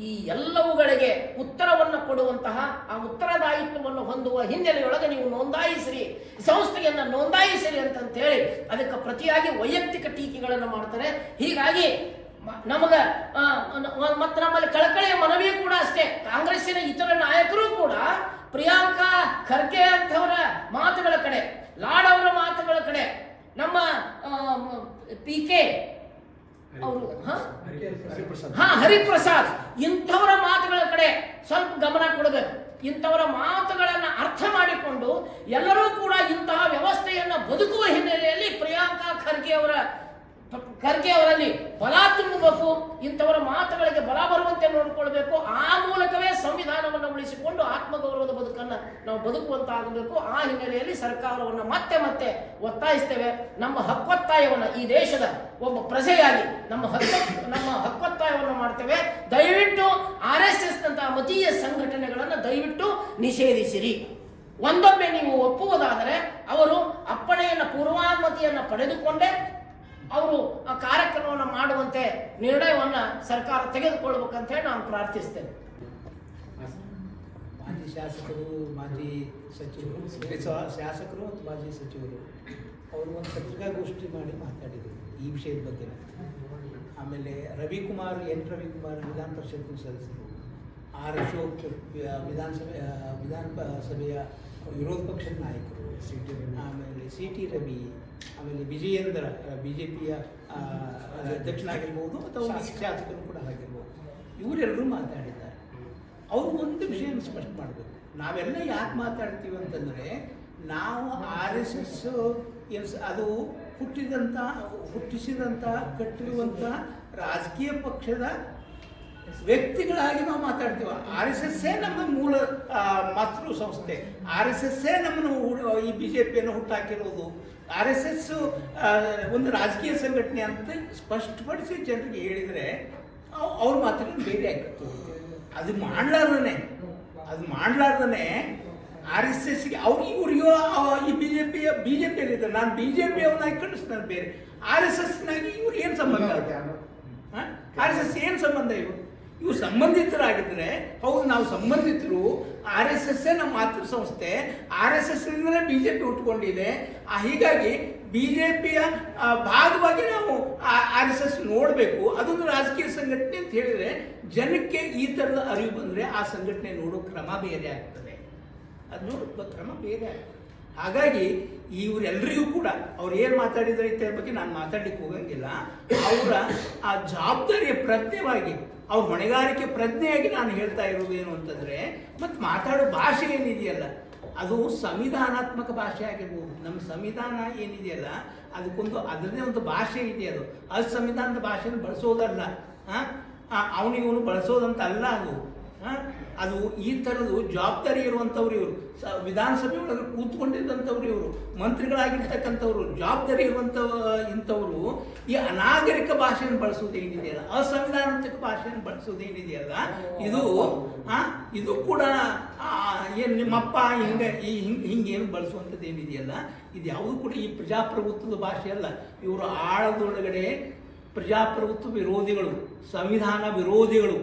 ಈ ಎಲ್ಲವುಗಳಿಗೆ ಉತ್ತರವನ್ನು ಕೊಡುವಂತಹ ಆ ಉತ್ತರದಾಯಿತ್ವವನ್ನು ಹೊಂದುವ ಹಿನ್ನೆಲೆಯೊಳಗೆ ನೀವು ನೋಂದಾಯಿಸಿರಿ, ಸಂಸ್ಥೆಯನ್ನು ನೋಂದಾಯಿಸಿರಿ ಅಂತ ಹೇಳಿ ಅದಕ್ಕೆ ಪ್ರತಿಯಾಗಿ ವೈಯಕ್ತಿಕ ಟೀಕೆಗಳನ್ನು ಮಾಡ್ತಾರೆ. ಹೀಗಾಗಿ ನಮಗ ಮತ್ತು ನಮ್ಮಲ್ಲಿ ಕಳಕಳಿಯ ಮನವಿ ಕೂಡ ಅಷ್ಟೇ. ಕಾಂಗ್ರೆಸ್ಸಿನ ಇತರ ನಾಯಕರು ಕೂಡ ಪ್ರಿಯಾಂಕಾ ಖರ್ಗೆ ಅಂತವರ ಮಾತುಗಳ ಕಡೆ, ಲಾಡ್ ಅವರ ಮಾತುಗಳ ಕಡೆ, ನಮ್ಮ PK ಅವರು ಹರಿಪ್ರಸಾದ್ ಇಂಥವರ ಮಾತುಗಳ ಕಡೆ ಸ್ವಲ್ಪ ಗಮನ ಕೊಡಬೇಕು. ಇಂಥವರ ಮಾತುಗಳನ್ನು ಅರ್ಥ ಮಾಡಿಕೊಂಡು ಎಲ್ಲರೂ ಕೂಡ ಇಂತಹ ವ್ಯವಸ್ಥೆಯನ್ನು ಬದುಕುವ ಹಿನ್ನೆಲೆಯಲ್ಲಿ ಪ್ರಿಯಾಂಕಾ ಖರ್ಗೆ ಅವರಲ್ಲಿ ಬಲ ತುಂಬಬೇಕು. ಇಂಥವರ ಮಾತುಗಳಿಗೆ ಬಲ ಬರುವಂತೆ ನೋಡಿಕೊಳ್ಬೇಕು. ಆ ಮೂಲಕವೇ ಸಂವಿಧಾನವನ್ನು ಉಳಿಸಿಕೊಂಡು ಆತ್ಮಗೌರವದ ಬದುಕನ್ನು ನಾವು ಬದುಕುವಂತಾಗಬೇಕು. ಆ ಹಿನ್ನೆಲೆಯಲ್ಲಿ ಸರ್ಕಾರವನ್ನು ಮತ್ತೆ ಒತ್ತಾಯಿಸ್ತೇವೆ. ನಮ್ಮ ಹಕ್ಕೊತ್ತಾಯವನ್ನು ಈ ದೇಶದ ಒಬ್ಬ ಪ್ರಜೆಯಾಗಿ ನಮ್ಮ ಹಕ್ಕೊತ್ತಾಯವನ್ನು ಮಾಡ್ತೇವೆ. ದಯವಿಟ್ಟು RSS ನಂತಹ ಮತೀಯ ಸಂಘಟನೆಗಳನ್ನು ದಯವಿಟ್ಟು ನಿಷೇಧಿಸಿರಿ. ಒಂದೊಮ್ಮೆ ನೀವು ಒಪ್ಪುವುದಾದರೆ ಅವರು ಅಪ್ಪಣೆಯನ್ನು ಪೂರ್ವಾನುಮತಿಯನ್ನು ಪಡೆದುಕೊಂಡೇ ಅವರು ಆ ಕಾರ್ಯಕ್ರಮವನ್ನು ಮಾಡುವಂತೆ ನಿರ್ಣಯವನ್ನು ಸರ್ಕಾರ ತೆಗೆದುಕೊಳ್ಳಬೇಕಂತ ಹೇಳಿ ನಾನು ಪ್ರಾರ್ಥಿಸ್ತೇನೆ. ಶಾಸಕರು, ಮಾಜಿ ಸಚಿವರು, ಶಾಸಕರು ಮತ್ತು ಮಾಜಿ ಸಚಿವರು ಅವರು ಒಂದು ಪತ್ರಿಕಾಗೋಷ್ಠಿ ಮಾಡಿ ಮಾತಾಡಿದರು ಈ ವಿಷಯದ ಬಗ್ಗೆ. ಆಮೇಲೆ ರವಿಕುಮಾರ್ ವಿಧಾನ ಪರಿಷತ್ತಿನ ಸದಸ್ಯರು, ಆರ್ ಅಶೋಕ್ ವಿಧಾನಸಭೆಯ ವಿರೋಧ ಪಕ್ಷದ ನಾಯಕರು, ಆಮೇಲೆ CT ರವಿ, ಆಮೇಲೆ ವಿಜಯೇಂದ್ರ BJPಯ ಅಧ್ಯಕ್ಷನಾಗಿರ್ಬೋದು ಅಥವಾ ಶಾಸಕರು ಕೂಡ ಆಗಿರ್ಬೋದು, ಇವರೆಲ್ಲರೂ ಮಾತಾಡಿದ್ದಾರೆ. ಅವರು ಒಂದು ವಿಷಯವನ್ನು ಸ್ಪಷ್ಟ ಮಾಡಬೇಕು. ನಾವೆಲ್ಲ ಯಾಕೆ ಮಾತಾಡ್ತೀವಿ ಅಂತಂದರೆ, ನಾವು RSS ಅದು ಹುಟ್ಟಿಸಿದಂಥ ಕಟ್ಟಿರುವಂಥ ರಾಜಕೀಯ ಪಕ್ಷದ ವ್ಯಕ್ತಿಗಳಾಗಿ ನಾವು ಮಾತಾಡ್ತೀವಿ. RSS ನಮ್ಮ ಮೂಲ ಮಾತೃ ಸಂಸ್ಥೆ, RSS ನಮ್ಮನ್ನು ಈ BJPಯನ್ನು ಹುಟ್ಟಾಕಿರೋದು, RSS ಒಂದು ರಾಜಕೀಯ ಸಂಘಟನೆ ಅಂತ ಸ್ಪಷ್ಟಪಡಿಸಿ ಜನರಿಗೆ ಹೇಳಿದರೆ ಅವ್ರ ಮಾತುಗಳು ಬೇರೆ ಆಗಿತ್ತು. ಅದು ಮಾಡಲಾರ್ದೇ RSSಗೆ ಇವರಿಗೂ ಈ BJPಯಲ್ಲಿದ್ದಾರೆ. ನಾನು BJPಯವನ್ನಾಗಿ ಕಳಿಸ್ತಾರೆ ಬೇರೆ, RSSನಾಗಿ ಇವ್ರು ಏನು ಸಂಬಂಧ? RSS ಏನು ಸಂಬಂಧ? ಇವು ಸಂಬಂಧಿತರಾಗಿದ್ದರೆ ಹೌದು, ನಾವು ಸಂಬಂಧಿತರು. RSS ನಮ್ಮ ಮಾತೃ ಸಂಸ್ಥೆ, RSSನಿಂದಲೇ BJP ಹುಟ್ಕೊಂಡಿದೆ. ಹೀಗಾಗಿ BJPಯ ಭಾಗವಾಗಿ ನಾವು RSS ನೋಡಬೇಕು. ಅದೊಂದು ರಾಜಕೀಯ ಸಂಘಟನೆ ಅಂತ ಹೇಳಿದರೆ ಜನಕ್ಕೆ ಈ ಥರದ ಅರಿವು ಬಂದರೆ ಆ ಸಂಘಟನೆ ನೋಡೋ ಕ್ರಮ ಬೇರೆ ಆಗ್ತದೆ, ಅದು ನೋಡೋ ಕ್ರಮ ಬೇರೆ ಆಗ್ತದೆ. ಹಾಗಾಗಿ ಇವರೆಲ್ಲರಿಗೂ ಕೂಡ ಅವ್ರು ಏನು ಮಾತಾಡಿದ್ರೆ ಇದ್ರ ಬಗ್ಗೆ ನಾನು ಮಾತಾಡಲಿಕ್ಕೆ ಹೋಗಂಗಿಲ್ಲ. ಅವರ ಆ ಜವಾಬ್ದಾರಿಯ ಪ್ರಜ್ಞೆವಾಗಿ, ಅವ್ರ ಹೊಣೆಗಾರಿಕೆ ಪ್ರಜ್ಞೆಯಾಗಿ ನಾನು ಹೇಳ್ತಾ ಇರೋದು ಏನು ಅಂತಂದರೆ, ಮತ್ತು ಮಾತಾಡೋ ಭಾಷೆ ಏನಿದೆಯಲ್ಲ ಅದು ಸಂವಿಧಾನಾತ್ಮಕ ಭಾಷೆ ಆಗಿರ್ಬೋದು. ನಮ್ಮ ಸಂವಿಧಾನ ಏನಿದೆಯಲ್ಲ ಅದಕ್ಕೊಂದು ಅದರದೇ ಒಂದು ಭಾಷೆ ಇದೆ. ಅದು ಸಂವಿಧಾನದ ಭಾಷೆಯನ್ನು ಬಳಸೋದಲ್ಲ, ಅವನಿವನು ಬಳಸೋದಂತ ಅಲ್ಲ. ಅದು ಈ ಥರದ್ದು ಜವಾಬ್ದಾರಿ ಇರುವಂಥವ್ರು ಇವರು, ವಿಧಾನಸಭೆ ಒಳಗೆ ಕೂತ್ಕೊಂಡಿದ್ದಂಥವ್ರು ಇವರು, ಮಂತ್ರಿಗಳಾಗಿರ್ತಕ್ಕಂಥವ್ರು, ಜವಾಬ್ದಾರಿ ಇಂಥವರು ಈ ಅನಾಗರಿಕ ಭಾಷೆಯನ್ನು ಬಳಸೋದೇನಿದೆಯಲ್ಲ, ಅಸಂವಿಧಾನಾತ್ಮಕ ಭಾಷೆಯನ್ನು ಬಳಸೋದೇನಿದೆಯಲ್ಲ, ಇದು ಕೂಡ ಏನು ನಿಮ್ಮಪ್ಪ ಹಿಂಗೇನು ಬಳಸುವಂಥದ್ದು ಏನಿದೆಯಲ್ಲ, ಇದು ಯಾವುದು ಕೂಡ ಈ ಪ್ರಜಾಪ್ರಭುತ್ವದ ಭಾಷೆ ಅಲ್ಲ. ಇವರು ಆಳದೊಳಗಡೆ ಪ್ರಜಾಪ್ರಭುತ್ವ ವಿರೋಧಿಗಳು, ಸಂವಿಧಾನ ವಿರೋಧಿಗಳು.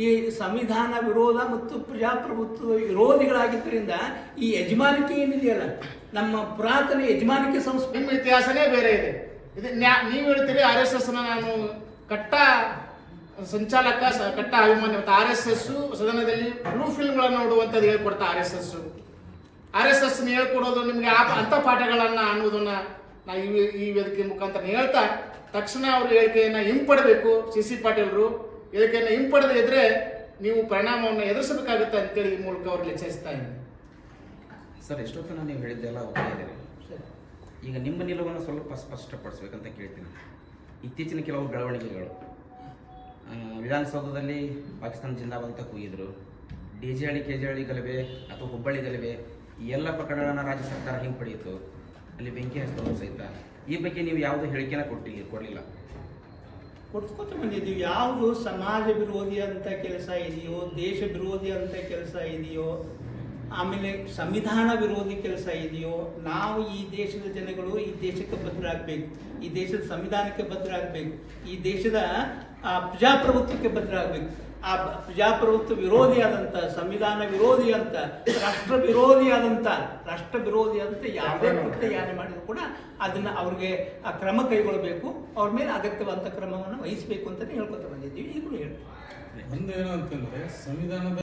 ಈ ಸಂವಿಧಾನ ವಿರೋಧ ಮತ್ತು ಪ್ರಜಾಪ್ರಭುತ್ವ ವಿರೋಧಿಗಳಾಗಿದ್ದರಿಂದ ಈ ಯಜಮಾನಿಕೆ ಏನಿದೆಯಲ್ಲ, ನಮ್ಮ ಪುರಾತನ ಯಜಮಾನಿಕೆ ಸಂಸ್ಥೆ, ನಿಮ್ಮ ಇತಿಹಾಸನೇ ಬೇರೆ ಇದೆ. ನೀವು ಹೇಳ್ತೀರಿ RSS ನಾನು ಕಟ್ಟ ಸಂಚಾಲಕ, ಕಟ್ಟ ಅಭಿಮಾನಿ. ಮತ್ತು RSS ಸದನದಲ್ಲಿ ಬ್ಲೂ ಫಿಲ್ಮ್ಗಳನ್ನು ನೋಡುವಂಥದ್ದು ಹೇಳ್ಕೊಡ್ತಾ RSS ಹೇಳ್ಕೊಡೋದು ನಿಮಗೆ ಅಂಥ ಪಾಠಗಳನ್ನು ಅನ್ನೋದನ್ನ ನಾವು ಈ ವೇದಿಕೆ ಮುಖಾಂತರ ಹೇಳ್ತಾ, ತಕ್ಷಣ ಅವ್ರ ಹೇಳಿಕೆಯನ್ನು ಹಿಂಪಡಬೇಕು. CC ಪಾಟೀಲ್ರು ಹೇಳಿಕೆಯನ್ನು ಹಿಂಪಡೆದೇ ಇದ್ರೆ ನೀವು ಪರಿಣಾಮವನ್ನು ಎದುರಿಸಬೇಕಾಗುತ್ತೆ ಅಂತೇಳಿ ಈ ಮೂಲಕ ಅವ್ರಿಗೆ ಎಚ್ಚರಿಸ್ತಾ ಇದ್ದೀನಿ. ಸರ್, ಎಷ್ಟೊತ್ತನ ನೀವು ಹೇಳಿದ್ದೆಲ್ಲ ಓದ್ತಾ ಇದ್ದೀರಿ. ಈಗ ನಿಮ್ಮ ನಿಲುವನ್ನು ಸ್ವಲ್ಪ ಸ್ಪಷ್ಟಪಡಿಸ್ಬೇಕಂತ ಕೇಳ್ತೀನಿ. ಇತ್ತೀಚಿನ ಕೆಲವು ಬೆಳವಣಿಗೆಗಳು, ವಿಧಾನಸೌಧದಲ್ಲಿ ಪಾಕಿಸ್ತಾನ ಜಿಂದಾಬಾದ್ ಅಂತ ಕೂಗಿದ್ರು, DJ ಹಳ್ಳಿ KJ ಹಳ್ಳಿ ಗಲಭೆ ಅಥವಾ ಹುಬ್ಬಳ್ಳಿ ಗಲಭೆ, ಈ ಎಲ್ಲ ಪ್ರಕರಣಗಳನ್ನು ರಾಜ್ಯ ಸರ್ಕಾರ ಹಿಂಪಡೆಯಿತು, ಅಲ್ಲಿ ಬೆಂಕಿ ಹಚ್ಚೋದು ಸಹಿತ. ಈ ಬಗ್ಗೆ ನೀವು ಯಾವುದೂ ಹೇಳಿಕೆನ ಕೊಡಲಿಲ್ಲ. ಕೊಡ್ಕೋತ ಬಂದಿದ್ದೀವಿ. ಯಾವುದು ಸಮಾಜ ವಿರೋಧಿ ಅಂತ ಕೆಲಸ ಇದೆಯೋ, ದೇಶ ವಿರೋಧಿ ಅಂತ ಕೆಲಸ ಇದೆಯೋ, ಆಮೇಲೆ ಸಂವಿಧಾನ ವಿರೋಧಿ ಕೆಲಸ ಇದೆಯೋ, ನಾವು ಈ ದೇಶದ ಜನಗಳು ಈ ದೇಶಕ್ಕೆ ಬದ್ಧರಾಗಬೇಕು, ಈ ದೇಶದ ಸಂವಿಧಾನಕ್ಕೆ ಬದ್ಧರಾಗಬೇಕು, ಈ ದೇಶದ ಪ್ರಜಾಪ್ರಭುತ್ವಕ್ಕೆ ಬದ್ಧರಾಗಬೇಕು. ಆ ಪ್ರಜಾಪ್ರಭುತ್ವ ವಿರೋಧಿಯಾದಂಥ, ಸಂವಿಧಾನ ವಿರೋಧಿಯಂತ, ರಾಷ್ಟ್ರ ವಿರೋಧಿಯಾದಂಥ ಯಾವುದೇ ಕೃತ್ಯ ಯಾರೇ ಮಾಡಿದ್ರು ಕೂಡ ಅದನ್ನು ಅವ್ರಿಗೆ ಆ ಕ್ರಮ ಕೈಗೊಳ್ಳಬೇಕು, ಅವ್ರ ಮೇಲೆ ಅಗತ್ಯವಾದಂಥ ಕ್ರಮವನ್ನು ವಹಿಸಬೇಕು ಅಂತಲೇ ಹೇಳ್ಕೊತ ಬಂದಿದ್ದೀವಿ. ಈಗಲೂ ಹೇಳ್ತೀವಿ. ಒಂದು ಏನು ಅಂತಂದರೆ ಸಂವಿಧಾನದ